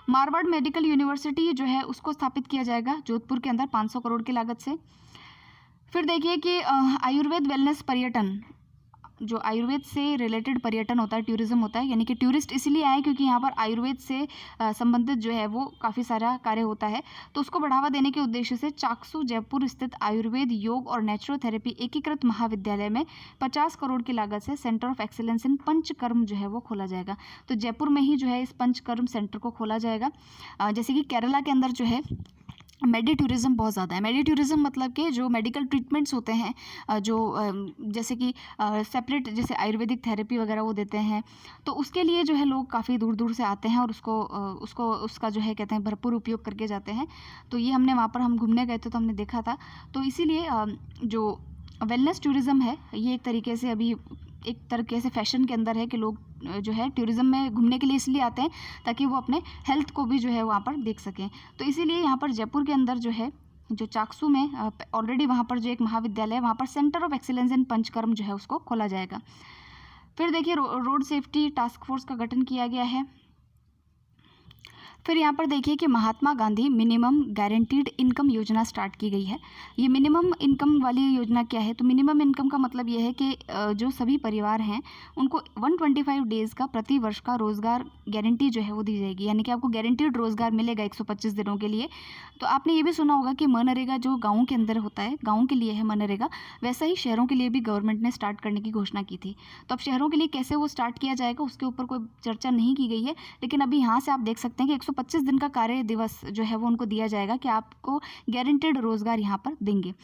मारवाड़ मेडिकल यूनिवर्सिटी जो है उसको स्थापित किया जाएगा जोधपुर के अंदर 500 करोड़ की लागत से। फिर देखिए कि आयुर्वेद वेलनेस पर्यटन, जो आयुर्वेद से रिलेटेड पर्यटन होता है, टूरिज़्म होता है, यानी कि टूरिस्ट इसलिए आए क्योंकि यहाँ पर आयुर्वेद से संबंधित जो है वो काफ़ी सारा कार्य होता है। तो उसको बढ़ावा देने के उद्देश्य से चाकसू जयपुर स्थित आयुर्वेद, योग और नेचुरोथेरेपी एकीकृत महाविद्यालय में 50 करोड़ की लागत से centre of excellence in panchakarma जो है वो खोला जाएगा। तो जयपुर में ही जो है इस पंचकर्म सेंटर को खोला जाएगा। जैसे कि केरला के अंदर जो है मेडी टूरिज़्म बहुत ज़्यादा है। मेडी टूरिज़्म मतलब कि जो मेडिकल ट्रीटमेंट्स होते हैं, जैसे कि सेपरेट जैसे आयुर्वेदिक थेरेपी वगैरह वो देते हैं, तो उसके लिए जो है लोग काफ़ी दूर दूर से आते हैं और उसका जो है कहते हैं भरपूर उपयोग करके जाते हैं। तो ये हमने वहाँ पर हम घूमने गए थे तो हमने देखा था। तो इसीलिए जो वेलनेस टूरिज़्म है ये एक तरीके से अभी एक तरीके से फैशन के अंदर है कि लोग जो है टूरिज़्म में घूमने के लिए इसलिए आते हैं ताकि वो अपने हेल्थ को भी जो है वहाँ पर देख सकें। तो इसीलिए यहाँ पर जयपुर के अंदर जो है जो चाकसू में ऑलरेडी वहाँ पर जो एक महाविद्यालय है वहाँ पर centre of excellence in panchakarma जो है उसको खोला जाएगा। फिर देखिए रोड सेफ्टी टास्क फोर्स का गठन किया गया है। फिर यहाँ पर देखिए कि Mahatma Gandhi minimum guaranteed income योजना स्टार्ट की गई है। ये मिनिमम इनकम वाली योजना क्या है? तो मिनिमम इनकम का मतलब ये है कि जो सभी परिवार हैं उनको 125 डेज़ का प्रति वर्ष का रोज़गार गारंटी जो है वो दी जाएगी, यानी कि आपको गारंटीड रोज़गार मिलेगा 125 दिनों के लिए। तो आपने ये भी सुना होगा कि मनरेगा जो गाँव के अंदर होता है, गाँव के लिए है मनरेगा, वैसा ही शहरों के लिए भी गवर्नमेंट ने स्टार्ट करने की घोषणा की थी। तो अब शहरों के लिए कैसे वो स्टार्ट किया जाएगा उसके ऊपर कोई चर्चा नहीं की गई है, लेकिन अभी यहाँ से आप देख सकते हैं कि 125 दिन का कार्य दिवस जो है वो उनको दिया जाएगा कि आपको गारंटेड रोजगार यहाँ पर देंगे।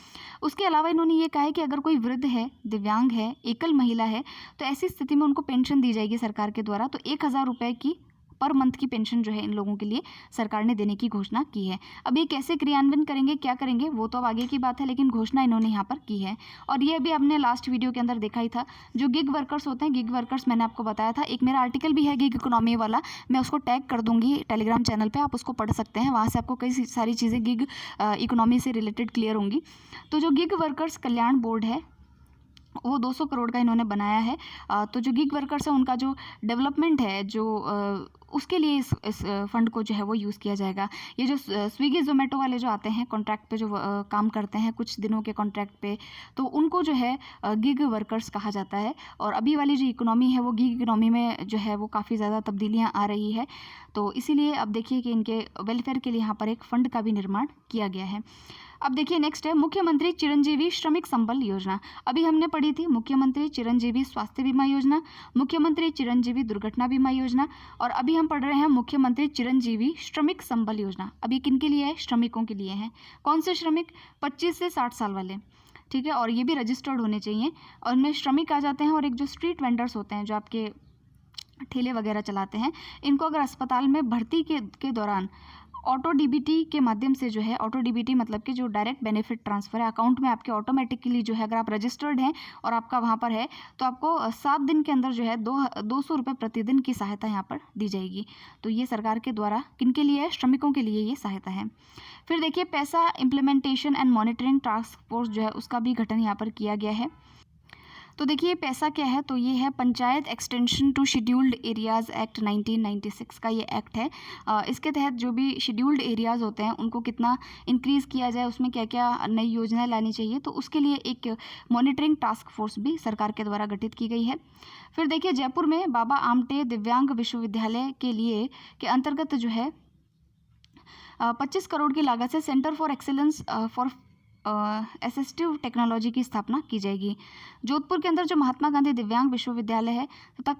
उसके अलावा इन्होंने ये कहा है कि अगर कोई वृद्ध है, दिव्यांग है, एकल महिला है, तो ऐसी स्थिति में उनको पेंशन दी जाएगी सरकार के द्वारा। तो 1000 रुपये की पर मंथ की पेंशन जो है इन लोगों के लिए सरकार ने देने की घोषणा की है। अब ये कैसे क्रियान्वयन करेंगे, क्या करेंगे, वो तो अब आगे की बात है, लेकिन घोषणा इन्होंने यहाँ पर की है। और ये भी हमने लास्ट वीडियो के अंदर देखा ही था, जो गिग वर्कर्स होते हैं, गिग वर्कर्स मैंने आपको बताया था, एक मेरा आर्टिकल भी है गिग इकोनॉमी वाला, मैं उसको टैग कर दूंगी टेलीग्राम चैनल पर, आप उसको पढ़ सकते हैं। वहाँ से आपको कई सारी चीज़ें गिग इकोनॉमी से रिलेटेड क्लियर होंगी। तो जो गिग वर्कर्स कल्याण बोर्ड है वो 200 करोड़ का इन्होंने बनाया है। तो जो गिग वर्कर्स है उनका जो डेवलपमेंट है जो उसके लिए इस फंड को जो है वो यूज़ किया जाएगा। ये जो स्विगी जोमेटो वाले जो आते हैं कॉन्ट्रैक्ट पे, जो काम करते हैं कुछ दिनों के कॉन्ट्रैक्ट पे, तो उनको जो है गिग वर्कर्स कहा जाता है। और अभी वाली जो इकोनॉमी है वो गिग इकोनॉमी में जो है वो काफ़ी ज़्यादा तब्दीलियाँ आ रही है। तो इसीलिए अब देखिए कि इनके वेलफेयर के लिए यहाँ पर एक फ़ंड का भी निर्माण किया गया है। अब देखिए नेक्स्ट है मुख्यमंत्री चिरंजीवी श्रमिक संबल योजना। अभी हमने पढ़ी थी मुख्यमंत्री चिरंजीवी स्वास्थ्य बीमा योजना, मुख्यमंत्री चिरंजीवी दुर्घटना बीमा योजना, और अभी हम पढ़ रहे हैं मुख्यमंत्री चिरंजीवी श्रमिक संबल योजना। अभी किन के लिए है? श्रमिकों के लिए है। कौन से श्रमिक? 25 से 60 साल वाले, ठीक है, और ये भी रजिस्टर्ड होने चाहिए। और इनमें श्रमिक आ जाते हैं, और एक जो स्ट्रीट वेंडर्स होते हैं जो आपके ठेले वगैरह चलाते हैं, इनको अगर अस्पताल में भर्ती के दौरान ऑटो डीबीटी के माध्यम से जो है, ऑटो डीबीटी मतलब कि जो डायरेक्ट बेनिफिट ट्रांसफ़र है अकाउंट में आपके ऑटोमेटिकली जो है, अगर आप रजिस्टर्ड हैं और आपका वहाँ पर है तो आपको 7 दिन के अंदर जो है 200 रुपये प्रतिदिन की सहायता यहाँ पर दी जाएगी। तो ये सरकार के द्वारा किन के लिए है? श्रमिकों के लिए ये सहायता है। फिर देखिए पैसा implementation and monitoring task force जो है उसका भी गठन यहाँ पर किया गया है। तो देखिए पैसा क्या है? तो ये है panchayat extension to scheduled areas act 1996 का ये एक्ट है। इसके तहत जो भी शेड्यूल्ड एरियाज़ होते हैं उनको कितना इंक्रीज़ किया जाए, उसमें क्या क्या नई योजनाएं लानी चाहिए, तो उसके लिए एक मॉनिटरिंग टास्क फोर्स भी सरकार के द्वारा गठित की गई है। फिर देखिए जयपुर में बाबा आमटे दिव्यांग विश्वविद्यालय के लिए के अंतर्गत जो है 25 करोड़ की लागत से centre for excellence for assistive technology की स्थापना की जाएगी। जोधपुर के अंदर जो महात्मा गांधी दिव्यांग विश्वविद्यालय है तथा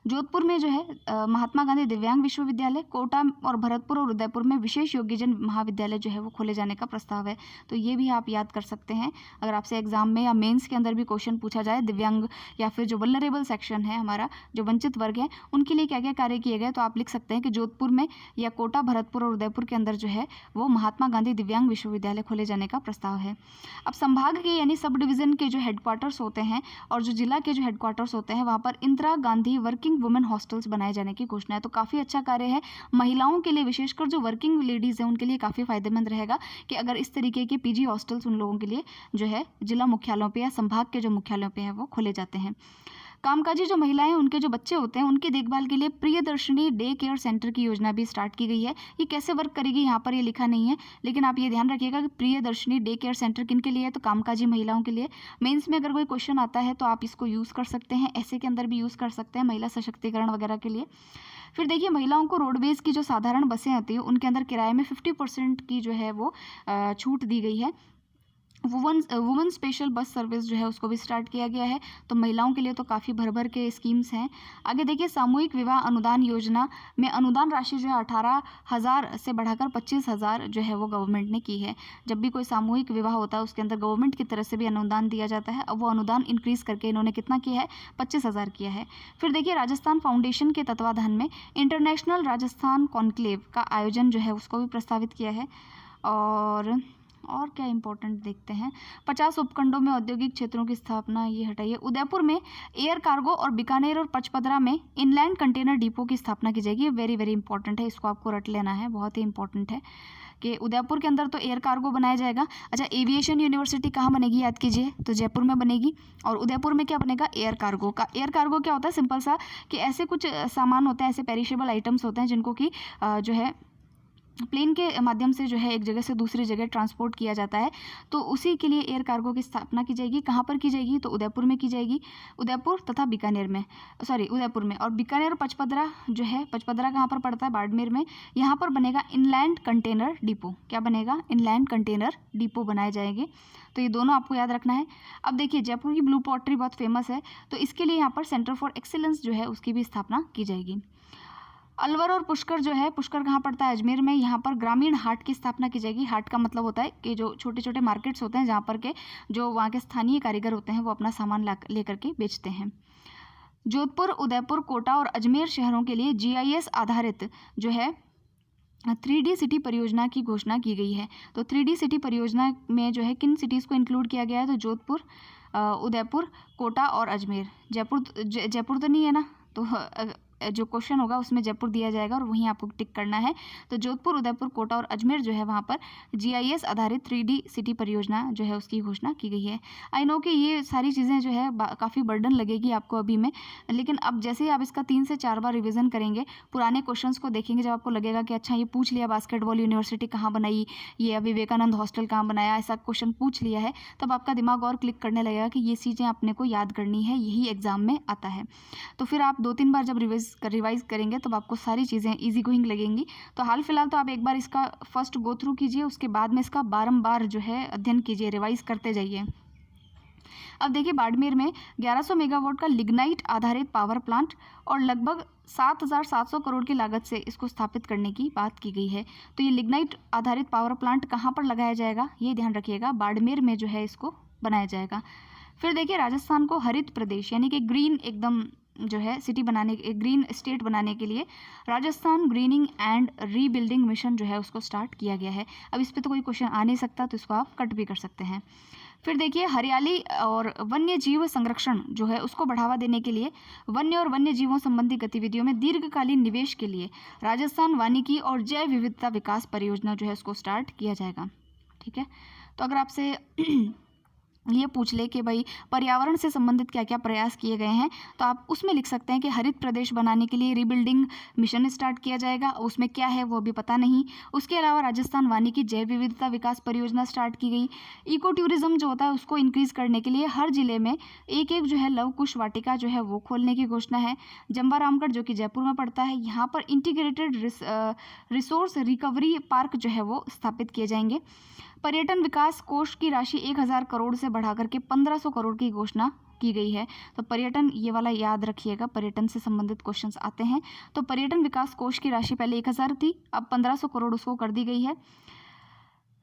जोधपुर में जो है महात्मा गांधी दिव्यांग विश्वविद्यालय, कोटा और भरतपुर और उदयपुर में विशेष योग्यजन महाविद्यालय जो है वो खोले जाने का प्रस्ताव है। तो ये भी आप याद कर सकते हैं अगर आपसे एग्जाम में या मेंस के अंदर भी क्वेश्चन पूछा जाए, दिव्यांग या फिर जो वल्नरेबल सेक्शन है हमारा, जो वंचित वर्ग है, उनके लिए क्या क्या कार्य किए गए, तो आप लिख सकते हैं कि जोधपुर में या कोटा, भरतपुर और उदयपुर के अंदर जो है वो महात्मा गांधी दिव्यांग विश्वविद्यालय खोले जाने का प्रस्ताव है। अब संभाग के यानी सब डिवीज़न के जो हेडक्वार्टर्स होते हैं और जो जिला के जो हेडक्वार्टर्स होते हैं वहाँ पर Indira Gandhi working women hostels बनाए जाने की घोषणा है। तो काफ़ी अच्छा कार्य है महिलाओं के लिए, विशेषकर जो वर्किंग लेडीज़ हैं उनके लिए काफ़ी फायदेमंद रहेगा कि अगर इस तरीके के पीजी हॉस्टल्स उन लोगों के लिए जो है जिला मुख्यालयों पर या संभाग के जो मुख्यालयों पर है वो खोले जाते हैं। कामकाजी जो महिलाएं हैं उनके जो बच्चे होते हैं उनकी देखभाल के लिए प्रियदर्शिनी डे केयर सेंटर की योजना भी स्टार्ट की गई है। ये कैसे वर्क करेगी यहाँ पर ये लिखा नहीं है, लेकिन आप ये ध्यान रखिएगा कि प्रियदर्शिनी डे केयर सेंटर किन के लिए है, तो कामकाजी महिलाओं के लिए। मेंस में अगर कोई क्वेश्चन आता है तो आप इसको यूज़ कर सकते हैं, ऐसे के अंदर भी यूज़ कर सकते हैं महिला सशक्तिकरण वगैरह के लिए। फिर देखिए महिलाओं को रोडवेज की जो साधारण बसें आती हैं उनके अंदर किराए में 50% की जो है वो छूट दी गई है। वुमेन स्पेशल बस सर्विस जो है उसको भी स्टार्ट किया गया है। तो महिलाओं के लिए तो काफ़ी भर भर के स्कीम्स हैं। आगे देखिए सामूहिक विवाह अनुदान योजना में अनुदान राशि जो है 18,000 से बढ़ाकर 25,000 जो है वो गवर्नमेंट ने की है। जब भी कोई सामूहिक विवाह होता है उसके अंदर गवर्नमेंट की तरफ से भी अनुदान दिया जाता है। अब वो अनुदान इंक्रीज़ करके इन्होंने कितना किया है, 25,000 किया है। फिर देखिए राजस्थान फाउंडेशन के तत्वाधान में इंटरनेशनल राजस्थान कॉन्क्लेव का आयोजन जो है उसको भी प्रस्तावित किया है। और क्या इंपॉर्टेंट देखते हैं, 50 उपखंडों में औद्योगिक क्षेत्रों की स्थापना, ये हटाइए। उदयपुर में एयर कार्गो और बीकानेर और पचपदरा में इनलैंड कंटेनर डिपो की स्थापना की जाएगी। ये वेरी वेरी इंपॉर्टेंट है, इसको आपको रट लेना है, बहुत ही इंपॉर्टेंट है कि उदयपुर के अंदर तो एयर कार्गो बनाया जाएगा। अच्छा, एविएशन यूनिवर्सिटी कहाँ बनेगी याद कीजिए, तो जयपुर में बनेगी। और उदयपुर में क्या बनेगा, एयर कार्गो का। एयर कार्गो क्या होता है, सिंपल सा कि ऐसे कुछ सामान होते हैं, ऐसे पेरिशेबल आइटम्स होते हैं जिनको कि जो है प्लेन के माध्यम से जो है एक जगह से दूसरी जगह ट्रांसपोर्ट किया जाता है। तो उसी के लिए एयर कार्गो की स्थापना की जाएगी। कहाँ पर की जाएगी, तो उदयपुर में की जाएगी। उदयपुर तथा बीकानेर में, उदयपुर में। और बीकानेर और पचपदरा जो है, पचपदरा कहाँ पर पड़ता है, बाड़मेर में। यहाँ पर बनेगा इनलैंड कंटेनर डिपो। क्या बनेगा, इनलैंड कंटेनर डिपो बनाए जाएंगे। तो ये दोनों आपको याद रखना है। अब देखिए जयपुर की ब्लू पॉटरी बहुत फेमस है, तो इसके लिए यहाँ पर सेंटर फॉर एक्सीलेंस जो है उसकी भी स्थापना की जाएगी। अलवर और पुष्कर जो है, पुष्कर कहाँ पड़ता है, अजमेर में। यहाँ पर ग्रामीण हाट की स्थापना की जाएगी। हाट का मतलब होता है कि जो छोटे छोटे मार्केट्स होते हैं जहाँ पर के जो वहाँ के स्थानीय कारीगर होते हैं वो अपना सामान लेकर के बेचते हैं। जोधपुर, उदयपुर, कोटा और अजमेर शहरों के लिए GIS आधारित जो है 3D सिटी परियोजना की घोषणा की गई है। तो 3D सिटी परियोजना में जो है किन सिटीज़ को इंक्लूड किया गया है, तो जोधपुर, उदयपुर, कोटा और अजमेर। जयपुर तो नहीं है ना, तो जो क्वेश्चन होगा उसमें जयपुर दिया जाएगा और वहीं आपको टिक करना है। तो जोधपुर, उदयपुर, कोटा और अजमेर जो है वहाँ पर GIS आधारित 3D सिटी परियोजना जो है उसकी घोषणा की गई है। आई नो कि ये सारी चीज़ें जो है काफ़ी बर्डन लगेगी आपको अभी में, लेकिन अब जैसे ही आप इसका 3 से 4 बार रिविज़न करेंगे, पुराने क्वेश्चंस को देखेंगे, जब आपको लगेगा कि अच्छा ये पूछ लिया बास्केटबॉल यूनिवर्सिटी कहाँ बनाई, ये विवेकानंद हॉस्टल कहाँ बनाया, ऐसा क्वेश्चन पूछ लिया है, तब आपका दिमाग और क्लिक करने लगेगा कि ये चीज़ें अपने को याद करनी है, यही एग्जाम में आता है। तो फिर आप 2-3 बार जब रिवाइज करेंगे तब आपको सारी चीज़ें इजी गोइंग लगेंगी। तो हाल फिलहाल तो आप एक बार इसका फर्स्ट गो थ्रू कीजिए, उसके बाद में इसका बारंबार जो है अध्ययन कीजिए, रिवाइज करते जाइए। अब देखिए बाड़मेर में 1100 मेगावाट का लिग्नाइट आधारित पावर प्लांट और लगभग 7,700 करोड़ की लागत से इसको स्थापित करने की बात की गई है। तो ये लिग्नाइट आधारित पावर प्लांट कहाँ पर लगाया जाएगा, ये ध्यान रखिएगा, बाड़मेर में जो है इसको बनाया जाएगा। फिर देखिए राजस्थान को हरित प्रदेश यानी कि ग्रीन एकदम जो है सिटी बनाने, ग्रीन स्टेट बनाने के लिए Rajasthan grinning and rebuilding mission जो है उसको स्टार्ट किया गया है। अब इस पे तो कोई क्वेश्चन आ नहीं सकता, तो इसको आप कट भी कर सकते हैं। फिर देखिए हरियाली और वन्य जीव संरक्षण जो है उसको बढ़ावा देने के लिए वन्य और वन्य जीवों संबंधी गतिविधियों में दीर्घकालीन निवेश के लिए राजस्थान वानिकी और जैव विविधता विकास परियोजना जो है उसको स्टार्ट किया जाएगा। ठीक है, तो अगर आपसे ये पूछ ले कि भाई पर्यावरण से संबंधित क्या क्या प्रयास किए गए हैं, तो आप उसमें लिख सकते हैं कि हरित प्रदेश बनाने के लिए रीबिल्डिंग मिशन स्टार्ट किया जाएगा, उसमें क्या है वो अभी पता नहीं। उसके अलावा राजस्थान वानिकी जैव विविधता विकास परियोजना स्टार्ट की गई। इको टूरिज्म जो होता है उसको इंक्रीज़ करने के लिए हर जिले में एक जो है लव कुश वाटिका जो है वो खोलने की घोषणा है। जम्बा रामगढ़ जो कि जयपुर में पड़ता है, यहाँ पर इंटीग्रेटेड रिसोर्स रिकवरी पार्क जो है वो स्थापित किए जाएंगे। पर्यटन विकास कोष की राशि 1,000 करोड़ से बढ़ाकर के 1,500 करोड़ की घोषणा की गई है। तो पर्यटन, ये वाला याद रखिएगा, पर्यटन से संबंधित क्वेश्चंस आते हैं। तो पर्यटन विकास कोष की राशि पहले 1,000 थी, अब 1,500 करोड़ उसको कर दी गई है।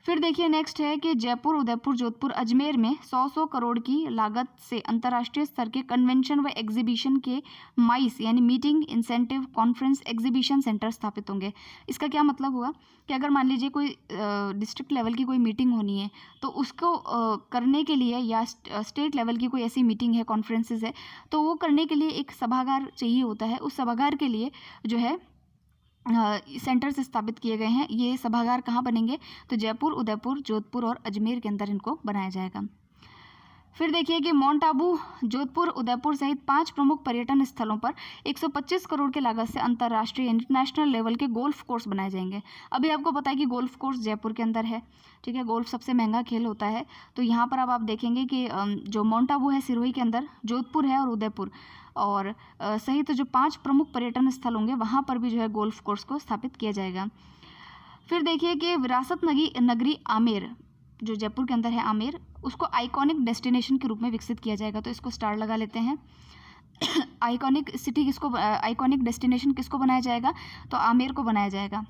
फिर देखिए नेक्स्ट है कि जयपुर, उदयपुर, जोधपुर, अजमेर में 100 करोड़ की लागत से अंतर्राष्ट्रीय स्तर के कन्वेंशन व एग्जीबिशन के माइस यानी meeting incentive conference exhibition centre स्थापित होंगे। इसका क्या मतलब हुआ कि अगर मान लीजिए कोई डिस्ट्रिक्ट लेवल की कोई मीटिंग होनी है, तो उसको करने के लिए या स्टेट लेवल की कोई ऐसी मीटिंग है, कॉन्फ्रेंसेस है, तो वो करने के लिए एक सभागार चाहिए होता है। उस सभागार के लिए जो है सेंटर्स स्थापित किए गए हैं। ये सभागार कहाँ बनेंगे, तो जयपुर, उदयपुर, जोधपुर और अजमेर के अंदर इनको बनाया जाएगा। फिर देखिए कि माउंट आबू, जोधपुर, उदयपुर सहित 5 प्रमुख पर्यटन स्थलों पर 125 करोड़ की लागत से अंतर्राष्ट्रीय इंटरनेशनल लेवल के गोल्फ कोर्स बनाए जाएंगे। अभी आपको पता है कि गोल्फ कोर्स जयपुर के अंदर है, ठीक है। गोल्फ सबसे महंगा खेल होता है। तो यहाँ पर अब आप देखेंगे कि जो माउंट आबू है सिरोही के अंदर, जोधपुर है और उदयपुर और सहित जो 5 प्रमुख पर्यटन स्थल होंगे वहाँ पर भी जो है गोल्फ कोर्स को स्थापित किया जाएगा। फिर देखिए कि विरासत नगरी आमेर, जो जयपुर के अंदर है आमेर, उसको आइकॉनिक डेस्टिनेशन के रूप में विकसित किया जाएगा। तो इसको स्टार लगा लेते हैं। आइकॉनिक सिटी किसको, आइकॉनिक डेस्टिनेशन किसको बनाया जाएगा? तो आमेर को बनाया जाएगा।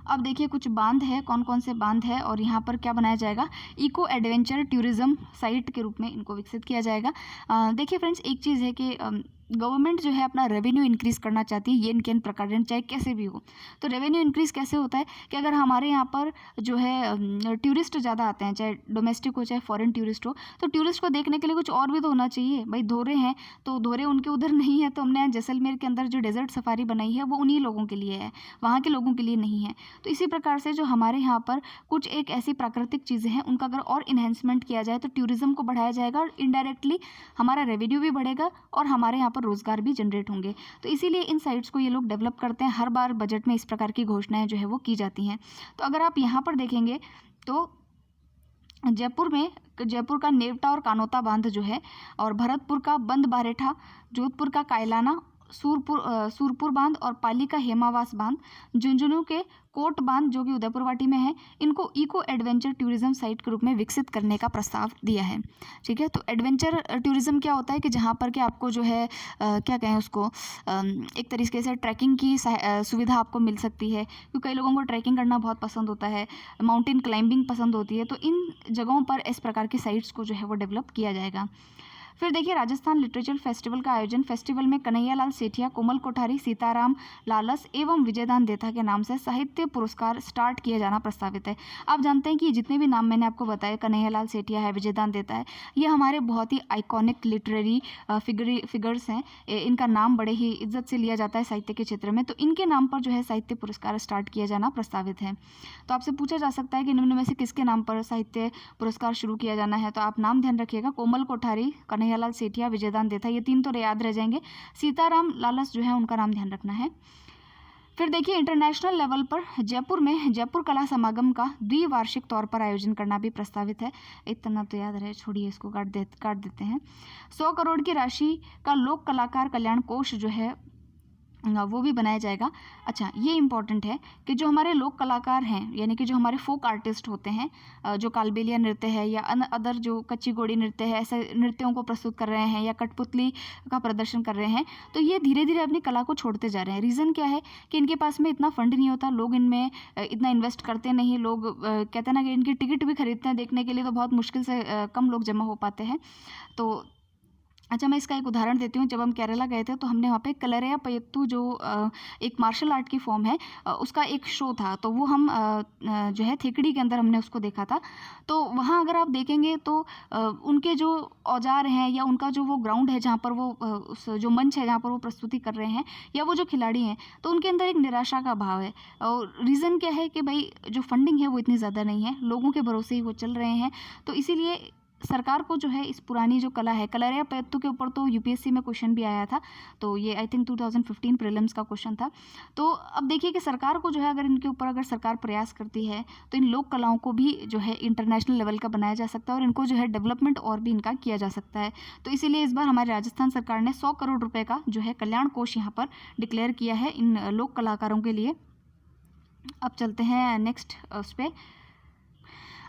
अब देखिए कुछ बांध है, कौन कौन से बांध है और यहाँ पर क्या बनाया जाएगा? इको एडवेंचर टूरिज्म साइट के रूप में इनको विकसित किया जाएगा। देखिए फ्रेंड्स, एक चीज़ है कि गवर्नमेंट जो है अपना रेवेन्यू इंक्रीज़ करना चाहती है, ये इनके इन प्रकार चाहे कैसे भी हो। तो रेवेन्यू इंक्रीज़ कैसे होता है कि अगर हमारे यहाँ पर जो है टूरिस्ट ज़्यादा आते हैं, चाहे डोमेस्टिक हो चाहे फॉरेन टूरिस्ट हो, तो टूरिस्ट को देखने के लिए कुछ और भी तो होना चाहिए। भाई धोरे हैं तो धोरे उनके उधर नहीं है, तो हमने जैसलमेर के अंदर जो डेजर्ट सफारी बनाई है वो उन्हीं लोगों के लिए है, वहाँ के लोगों के लिए नहीं है। तो इसी प्रकार से जो हमारे यहाँ पर कुछ एक ऐसी प्राकृतिक चीज़ें हैं उनका अगर और इन्हेंसमेंट किया जाए तो टूरिज़्म को बढ़ाया जाएगा और इनडायरेक्टली हमारा रेवेन्यू भी बढ़ेगा और हमारे यहाँ पर रोजगार भी जनरेट होंगे। तो इसीलिए इन साइट्स को ये लोग डेवलप करते हैं। हर बार बजट में इस प्रकार की घोषणाएं जो है वो की जाती हैं। तो अगर आप यहाँ पर देखेंगे तो जयपुर का नेवटा और कानोता बांध जो है, और भरतपुर का बंद बारेठा, जोधपुर का कायलाना, सूरपुर बांध और पाली का हेमावास बांध, झुंझुनू के कोट बांध जो कि उदयपुर वाटी में है, इनको इको एडवेंचर टूरिज्म साइट के रूप में विकसित करने का प्रस्ताव दिया है। ठीक है, तो एडवेंचर टूरिज्म क्या होता है कि जहाँ पर कि आपको जो है क्या कहें उसको, एक तरीके से ट्रैकिंग की सुविधा आपको मिल सकती है, क्योंकि कई लोगों को ट्रैकिंग करना बहुत पसंद होता है, माउंटेन क्लाइंबिंग पसंद होती है। तो इन जगहों पर इस प्रकार की साइट्स को जो है वो डेवलप किया जाएगा। फिर देखिए राजस्थान लिटरेचर फेस्टिवल का आयोजन, फेस्टिवल में कन्हैयालाल सेठिया, कोमल कोठारी, सीताराम लालस एवं विजयदान देथा के नाम से साहित्य पुरस्कार स्टार्ट किया जाना प्रस्तावित है। आप जानते हैं कि जितने भी नाम मैंने आपको बताए, कन्हैयालाल सेठिया है, विजयदान देथा है, ये हमारे बहुत ही आइकॉनिक लिटरेरी फिगर्स हैं। इनका नाम बड़े ही इज्जत से लिया जाता है साहित्य के क्षेत्र में। तो इनके नाम पर जो है साहित्य पुरस्कार स्टार्ट किया जाना प्रस्तावित है। तो आपसे पूछा जा सकता है कि निम्न में से किसके नाम पर साहित्य पुरस्कार शुरू किया जाना है? तो आप नाम ध्यान रखिएगा, कोमल कोठारी, कन्हैयालाल सेठिया, विजयदान देथा, ये 3 तो याद रह जाएंगे। सीताराम लालस जो है उनका नाम ध्यान रखना है। फिर देखिए इंटरनेशनल लेवल पर जयपुर में जयपुर कला समागम का द्विवार्षिक तौर पर आयोजन करना भी प्रस्तावित है। इतना तो याद रहे, छोड़िए इसको काट देते हैं। 100 करोड़ की राशि का लोक कलाकार कल्याण कोष जो है वो भी बनाया जाएगा। अच्छा, ये इम्पॉर्टेंट है कि जो हमारे लोक कलाकार हैं, यानी कि जो हमारे फोक आर्टिस्ट होते हैं, जो कालबेलिया नृत्य है या अदर जो कच्ची घोड़ी नृत्य है, ऐसे नृत्यों को प्रस्तुत कर रहे हैं या कठपुतली का प्रदर्शन कर रहे हैं, तो ये धीरे धीरे अपनी कला को छोड़ते जा रहे हैं। रीज़न क्या है कि इनके पास में इतना फंड नहीं होता, लोग इनमें इतना इन्वेस्ट करते नहीं। लोग कहते हैं ना कि इनकी टिकट भी खरीदते हैं देखने के लिए, तो बहुत मुश्किल से कम लोग जमा हो पाते हैं। तो अच्छा, मैं इसका एक उदाहरण देती हूँ। जब हम केरला गए थे तो हमने वहाँ पे कलरिया पयत्तू जो एक मार्शल आर्ट की फॉर्म है, उसका एक शो था। तो वो हम जो है थेकड़ी के अंदर हमने उसको देखा था। तो वहाँ अगर आप देखेंगे तो उनके जो औजार हैं या उनका जो वो ग्राउंड है जहाँ पर वो उस जो मंच है जहाँ पर वो प्रस्तुति कर रहे हैं या वो जो खिलाड़ी हैं, तो उनके अंदर एक निराशा का भाव है। और रीज़न क्या है कि भाई जो फंडिंग है वो इतनी ज़्यादा नहीं है, लोगों के भरोसे ही वो चल रहे हैं। तो इसीलिए सरकार को जो है इस पुरानी जो कला है, कलरिया पयत्तू के ऊपर तो यूपीएससी में क्वेश्चन भी आया था। तो ये आई थिंक 2015 प्रीलिम्स का क्वेश्चन था। तो अब देखिए कि सरकार को जो है अगर इनके ऊपर अगर सरकार प्रयास करती है तो इन लोक कलाओं को भी जो है इंटरनेशनल लेवल का बनाया जा सकता है और इनको जो है डेवलपमेंट और भी इनका किया जा सकता है। तो इसीलिए इस बार हमारे राजस्थान सरकार ने 100 करोड़ रुपये का जो है कल्याण कोष यहाँ पर डिक्लेयर किया है इन लोक कलाकारों के लिए। अब चलते हैं नेक्स्ट उस पर।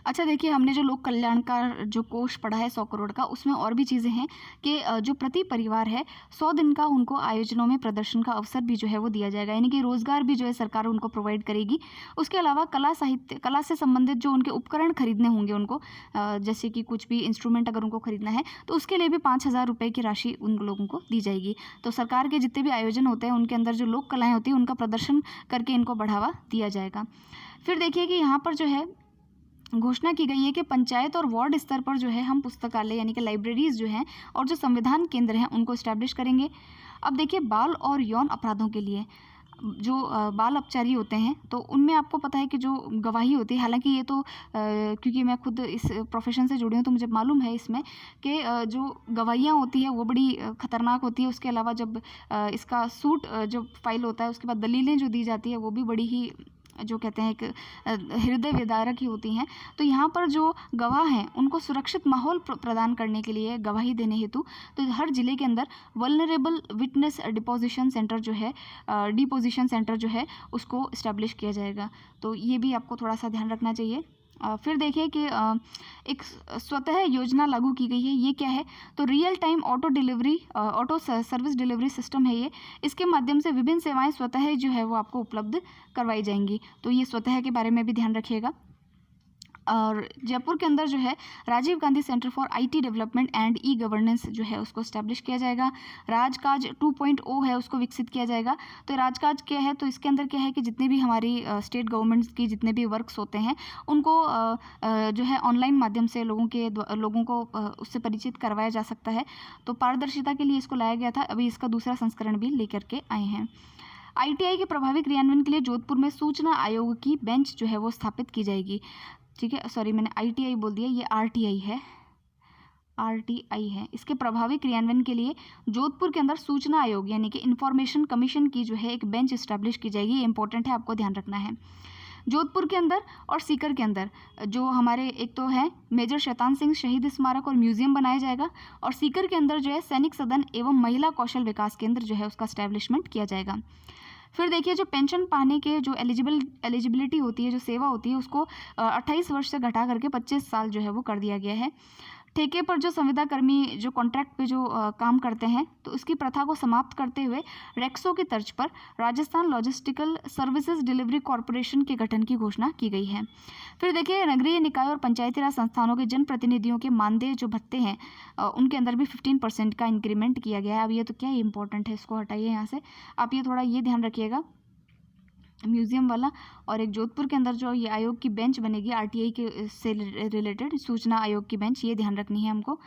अच्छा देखिए, हमने जो लोक कल्याण का जो कोष पढ़ा है 100 करोड़ का, उसमें और भी चीज़ें हैं कि जो प्रति परिवार है 100 दिन का उनको आयोजनों में प्रदर्शन का अवसर भी जो है वो दिया जाएगा, यानी कि रोज़गार भी जो है सरकार उनको प्रोवाइड करेगी। उसके अलावा कला से संबंधित जो उनके उपकरण खरीदने होंगे उनको, जैसे कि कुछ भी इंस्ट्रूमेंट अगर उनको खरीदना है तो उसके लिए भी 5,000 रुपये की राशि उन लोगों को दी जाएगी। तो सरकार के जितने भी आयोजन होते हैं उनके अंदर जो लोक कलाएँ होती हैं उनका प्रदर्शन करके इनको बढ़ावा दिया जाएगा। फिर देखिए कि यहाँ पर जो है घोषणा की गई है कि पंचायत और वार्ड स्तर पर जो है हम पुस्तकालय यानी कि लाइब्रेरीज जो हैं और जो संविधान केंद्र हैं उनको इस्टेब्लिश करेंगे। अब देखिए बाल और यौन अपराधों के लिए जो बाल अपचारी होते हैं तो उनमें आपको पता है कि जो गवाही होती है, हालांकि ये तो क्योंकि मैं खुद इस प्रोफेशन से जुड़ी हूँ तो मुझे मालूम है इसमें कि जो गवाहियाँ होती है वो बड़ी खतरनाक होती है। उसके अलावा जब इसका सूट जो फाइल होता है उसके बाद दलीलें जो दी जाती है वो भी बड़ी ही जो कहते हैं एक हृदय विदारक ही होती हैं। तो यहाँ पर जो गवाह हैं उनको सुरक्षित माहौल प्रदान करने के लिए गवाही देने हेतु तो हर ज़िले के अंदर वल्नरेबल विटनेस डिपोजिशन सेंटर जो है डिपोजिशन सेंटर जो है उसको इस्टेब्लिश किया जाएगा। तो ये भी आपको थोड़ा सा ध्यान रखना चाहिए। फिर देखिए कि एक स्वतः योजना लागू की गई है। ये क्या है? तो real time auto service delivery system है ये। इसके माध्यम से विभिन्न सेवाएं स्वतः जो है वो आपको उपलब्ध करवाई जाएंगी। तो ये स्वतः के बारे में भी ध्यान रखिएगा। और जयपुर के अंदर जो है Rajiv Gandhi centre for IT development and e governance जो है उसको इस्टेब्लिश किया जाएगा। राजकाज 2.0 है उसको विकसित किया जाएगा। तो राजकाज क्या है? तो इसके अंदर क्या है कि जितने भी हमारी स्टेट गवर्नमेंट्स की जितने भी वर्क्स होते हैं उनको जो है ऑनलाइन माध्यम से लोगों को उससे परिचित करवाया जा सकता है। तो पारदर्शिता के लिए इसको लाया गया था। अभी इसका दूसरा संस्करण भी लेकर के आए हैं। आईटीआई के प्रभावी क्रियान्वयन के लिए जोधपुर में सूचना आयोग की बेंच जो है वो स्थापित की जाएगी। ठीक है, सॉरी मैंने आईटीआई बोल दिया, ये आरटीआई है। इसके प्रभावी क्रियान्वयन के लिए जोधपुर के अंदर सूचना आयोग यानी कि इंफॉर्मेशन कमीशन की जो है एक बेंच इस्टेब्लिश की जाएगी। ये इंपॉर्टेंट है, आपको ध्यान रखना है। जोधपुर के अंदर और सीकर के अंदर जो हमारे एक तो है मेजर शैतान सिंह शहीद स्मारक और म्यूजियम बनाया जाएगा। और सीकर के अंदर जो है सैनिक सदन एवं महिला कौशल विकास केंद्र जो है उसका एस्टेब्लिशमेंट किया जाएगा। फिर देखिए जो पेंशन पाने के जो एलिजिबिलिटी होती है, जो सेवा होती है, उसको 28 वर्ष से घटा करके 25 साल जो है वो कर दिया गया है। ठेके पर जो संविदा कर्मी जो कॉन्ट्रैक्ट पे जो काम करते हैं तो इसकी प्रथा को समाप्त करते हुए रेक्सो की तर्ज पर Rajasthan logistical services delivery corporation के गठन की घोषणा की गई है। फिर देखिए नगरीय निकाय और पंचायती राज संस्थानों के जनप्रतिनिधियों के मानदेय जो भत्ते हैं उनके अंदर भी 15% का इंक्रीमेंट किया गया है। अब ये तो क्या इंपॉर्टेंट है, इसको हटाइए यहाँ से। आप ये थोड़ा ये ध्यान रखिएगा म्यूजियम वाला। और एक जोधपुर के अंदर जो ये आयोग की बेंच बनेगी आरटीआई के से रिलेटेड सूचना आयोग की बेंच, ये ध्यान रखनी है हमको।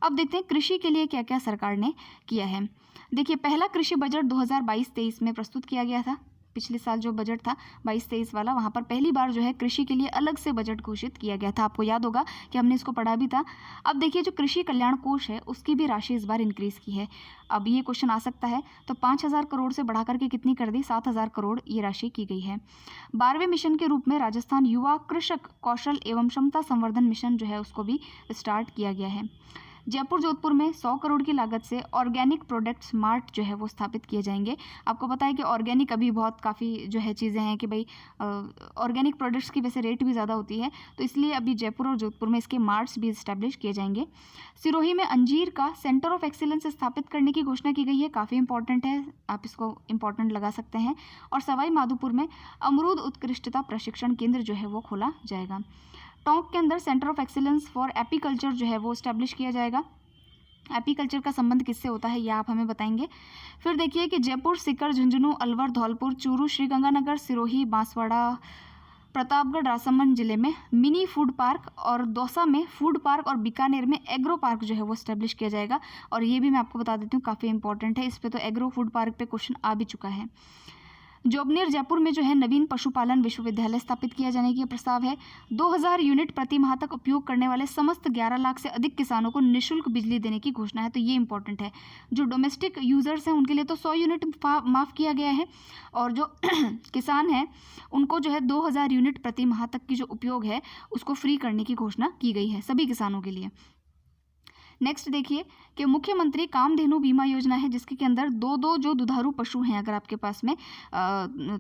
अब देखते हैं कृषि के लिए क्या क्या सरकार ने किया है। देखिए पहला कृषि बजट 2022-23 में प्रस्तुत किया गया था। पिछले साल जो बजट था 22-23 वाला, वहाँ पर पहली बार जो है कृषि के लिए अलग से बजट घोषित किया गया था। आपको याद होगा कि हमने इसको पढ़ा भी था। अब देखिए जो कृषि कल्याण कोष है उसकी भी राशि इस बार इंक्रीज़ की है। अब ये क्वेश्चन आ सकता है, तो 5,000 करोड़ से बढ़ा करके कितनी कर दी? 7,000 करोड़ ये राशि की गई है। 12वें मिशन के रूप में राजस्थान युवा कृषक कौशल एवं क्षमता संवर्धन मिशन जो है उसको भी स्टार्ट किया गया है। जयपुर जोधपुर में 100 करोड़ की लागत से ऑर्गेनिक प्रोडक्ट्स मार्ट जो है वो स्थापित किए जाएंगे। आपको पता है कि ऑर्गेनिक अभी बहुत काफ़ी जो है चीज़ें हैं कि भाई ऑर्गेनिक प्रोडक्ट्स की वैसे रेट भी ज़्यादा होती है, तो इसलिए अभी जयपुर और जोधपुर में इसके मार्ट्स भी इस्टेब्लिश किए जाएंगे। सिरोही में अंजीर का सेंटर ऑफ एक्सीलेंस स्थापित करने की घोषणा की गई है। काफ़ी इंपॉर्टेंट है, आप इसको इंपॉर्टेंट लगा सकते हैं। और सवाई माधोपुर में अमरूद उत्कृष्टता प्रशिक्षण केंद्र जो है वो खोला जाएगा। टोंक के अंदर centre of excellence for apiculture जो है वो इस्टेब्लिश किया जाएगा। एपीकल्चर का संबंध किससे होता है ये आप हमें बताएंगे। फिर देखिए कि जयपुर, सीकर, झुंझुनू, अलवर, धौलपुर, चूरू, श्रीगंगानगर, सिरोही, बांसवाड़ा, प्रतापगढ़, राजसमंद जिले में मिनी फूड पार्क और दौसा में फूड पार्क और बीकानेर में एग्रो पार्क जो है वो इस्टेब्लिश किया जाएगा। और ये भी मैं आपको बता देती हूँ, काफ़ी इंपॉर्टेंट है, इस पर तो एग्रो फूड पार्क पे क्वेश्चन आ भी चुका है। जोबनेर जयपुर में जो है नवीन पशुपालन विश्वविद्यालय स्थापित किया जाने की प्रस्ताव है। 2000 यूनिट प्रति माह तक उपयोग करने वाले समस्त 11 लाख से अधिक किसानों को निःशुल्क बिजली देने की घोषणा है। तो ये इंपॉर्टेंट है। जो डोमेस्टिक यूजर्स हैं उनके लिए तो 100 यूनिट माफ़ किया गया है, और जो किसान हैं उनको जो है 2000 यूनिट प्रति माह तक की जो उपयोग है उसको फ्री करने की घोषणा की गई है सभी किसानों के लिए। नेक्स्ट देखिए कि मुख्यमंत्री कामधेनु बीमा योजना है, जिसके के अंदर दो जो दुधारू पशु हैं अगर आपके पास में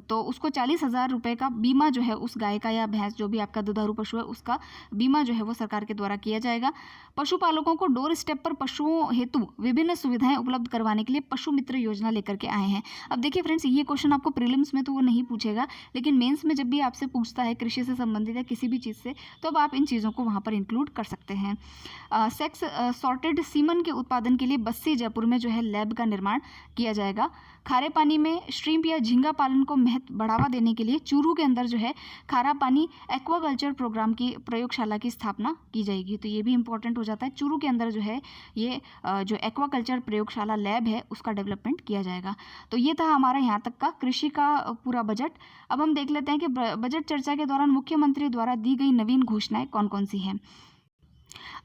तो उसको 40,000 रुपये का बीमा जो है उस गाय का या भैंस जो भी आपका दुधारू पशु है उसका बीमा जो है वो सरकार के द्वारा किया जाएगा। पशुपालकों को डोर स्टेप पर पशुओं हेतु विभिन्न सुविधाएं उपलब्ध करवाने के लिए पशु मित्र योजना लेकर के आए हैं। अब देखिए फ्रेंड्स, ये क्वेश्चन आपको प्रीलिम्स में तो वो नहीं पूछेगा, लेकिन मेंस में जब भी आपसे पूछता है कृषि से संबंधित या किसी भी चीज़ से, तो अब आप इन चीज़ों को वहाँ पर इंक्लूड कर सकते हैं। सेक्स सॉर्टेड सीमन के उत्पादन के लिए बस्सी जयपुर में जो है लैब का निर्माण किया जाएगा। खारे पानी में श्रिम्प या झींगा पालन को महत्व बढ़ावा देने के लिए चूरू के अंदर जो है खारा पानी एक्वाकल्चर प्रोग्राम की प्रयोगशाला की स्थापना की जाएगी। तो ये भी इंपॉर्टेंट हो जाता है, चूरू के अंदर जो है ये जो एक्वाकल्चर प्रयोगशाला लैब है उसका डेवलपमेंट किया जाएगा। तो ये था हमारा यहाँ तक का कृषि का पूरा बजट। अब हम देख लेते हैं कि बजट चर्चा के दौरान मुख्यमंत्री द्वारा दी गई नवीन घोषणाएं कौन कौन सी हैं।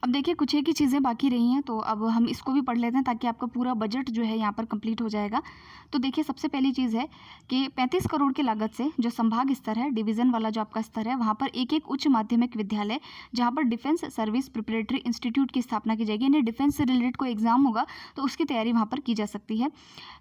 अब देखिए कुछ एक ही चीज़ें बाकी रही हैं, तो अब हम इसको भी पढ़ लेते हैं ताकि आपका पूरा बजट जो है यहाँ पर कंप्लीट हो जाएगा। तो देखिए सबसे पहली चीज़ है कि 35 करोड़ की लागत से जो संभाग स्तर है, डिवीज़न वाला जो आपका स्तर है, वहाँ पर एक एक उच्च माध्यमिक विद्यालय जहाँ पर डिफेंस सर्विस प्रिपरेटरी इंस्टीट्यूट की स्थापना की जाएगी, यानी डिफेंस से रिलेटेड कोई एग्जाम होगा तो उसकी तैयारी वहाँ पर की जा सकती है।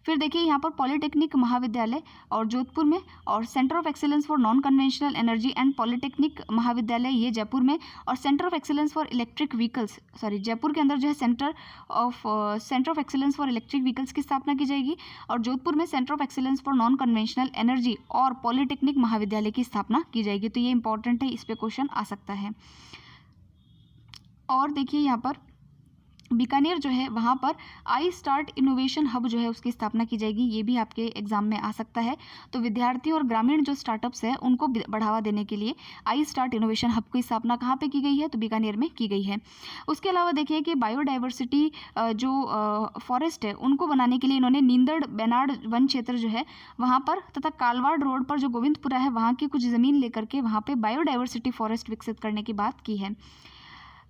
फिर देखिए यहाँ पर पॉलिटेक्निक महाविद्यालय और जोधपुर में, और centre of excellence for non conventional energy and polytechnic महाविद्यालय ये जयपुर में, और centre of excellence for electric vehicles Jaipur के अंदर जो है centre of excellence for electric vehicles की स्थापना की जाएगी, और जोधपुर में centre of excellence for non conventional energy और पॉलिटेक्निक महाविद्यालय की स्थापना की जाएगी। तो ये इंपॉर्टेंट है, इस पे क्वेश्चन आ सकता है। और देखिए यहाँ पर बीकानेर जो है वहाँ पर आई स्टार्ट इनोवेशन हब जो है उसकी स्थापना की जाएगी, ये भी आपके एग्जाम में आ सकता है। तो विद्यार्थियों और ग्रामीण जो स्टार्टअप्स है उनको बढ़ावा देने के लिए आई स्टार्ट इनोवेशन हब की स्थापना कहाँ पे की गई है, तो बीकानेर में की गई है। उसके अलावा देखिए कि बायोडाइवर्सिटी जो फॉरेस्ट है उनको बनाने के लिए इन्होंने नींदड़ बेनाड वन क्षेत्र जो है वहाँ पर तथा कालवाड़ रोड पर जो गोविंदपुरा है वहाँ की कुछ ज़मीन लेकर के वहाँ पर बायोडाइवर्सिटी फॉरेस्ट विकसित करने की बात की है।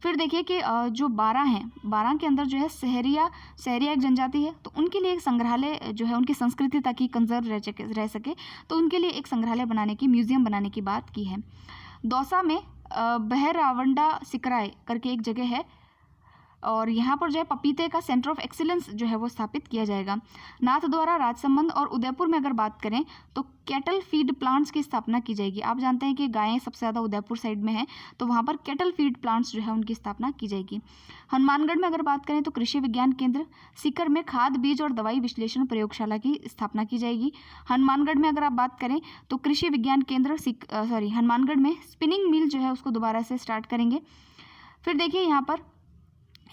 फिर देखिए कि जो बारां हैं, बारां के अंदर जो है सहरिया एक जनजाति है, तो उनके लिए एक संग्रहालय जो है उनकी संस्कृति ताकि कंजर्व रह सके तो उनके लिए एक संग्रहालय बनाने की, म्यूजियम बनाने की बात की है। दौसा में बहरावंडा सिकराय करके एक जगह है, और यहाँ पर जो है पपीते का सेंटर ऑफ एक्सीलेंस जो है वो स्थापित किया जाएगा। नाथद्वारा, राजसमंद और उदयपुर में अगर बात करें तो कैटल फीड प्लांट्स की स्थापना की जाएगी। आप जानते हैं कि गायें सबसे ज़्यादा उदयपुर साइड में हैं, तो वहाँ पर कैटल फीड प्लांट्स जो है उनकी स्थापना की जाएगी। हनुमानगढ़ में अगर बात करें तो कृषि विज्ञान केंद्र, सीकर में खाद, बीज और दवाई विश्लेषण प्रयोगशाला की स्थापना की जाएगी। हनुमानगढ़ में अगर आप बात करें तो कृषि विज्ञान केंद्र हनुमानगढ़ में स्पिनिंग मिल जो है उसको दोबारा से स्टार्ट करेंगे। फिर देखिए यहाँ पर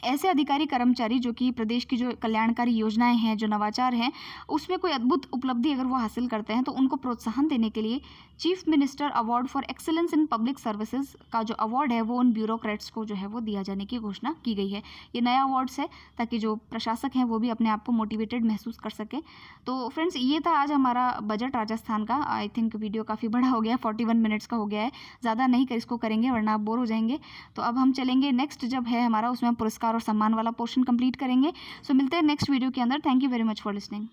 ऐसे अधिकारी कर्मचारी जो कि प्रदेश की जो कल्याणकारी योजनाएं हैं, जो नवाचार हैं, उसमें कोई अद्भुत उपलब्धि अगर वो हासिल करते हैं तो उनको प्रोत्साहन देने के लिए chief minister award for excellence in public services का जो अवार्ड है वो उन ब्यूरोक्रेट्स को जो है वो दिया जाने की घोषणा की गई है। ये नया अवार्ड्स है ताकि जो प्रशासक हैं वो भी अपने आप को मोटिवेटेड महसूस कर सके। तो फ्रेंड्स ये था आज हमारा बजट राजस्थान का। आई थिंक वीडियो काफ़ी बड़ा हो गया है, 41 मिनट्स का हो गया है, ज़्यादा नहीं कर इसको करेंगे वरना आप बोर हो जाएंगे। तो अब हम चलेंगे नेक्स्ट जब है हमारा, उसमें हम पुरस्कार और सम्मान वाला पोर्शन कंप्लीट करेंगे। सो मिलते हैं नेक्स्ट वीडियो के अंदर। Thank you very much for listening.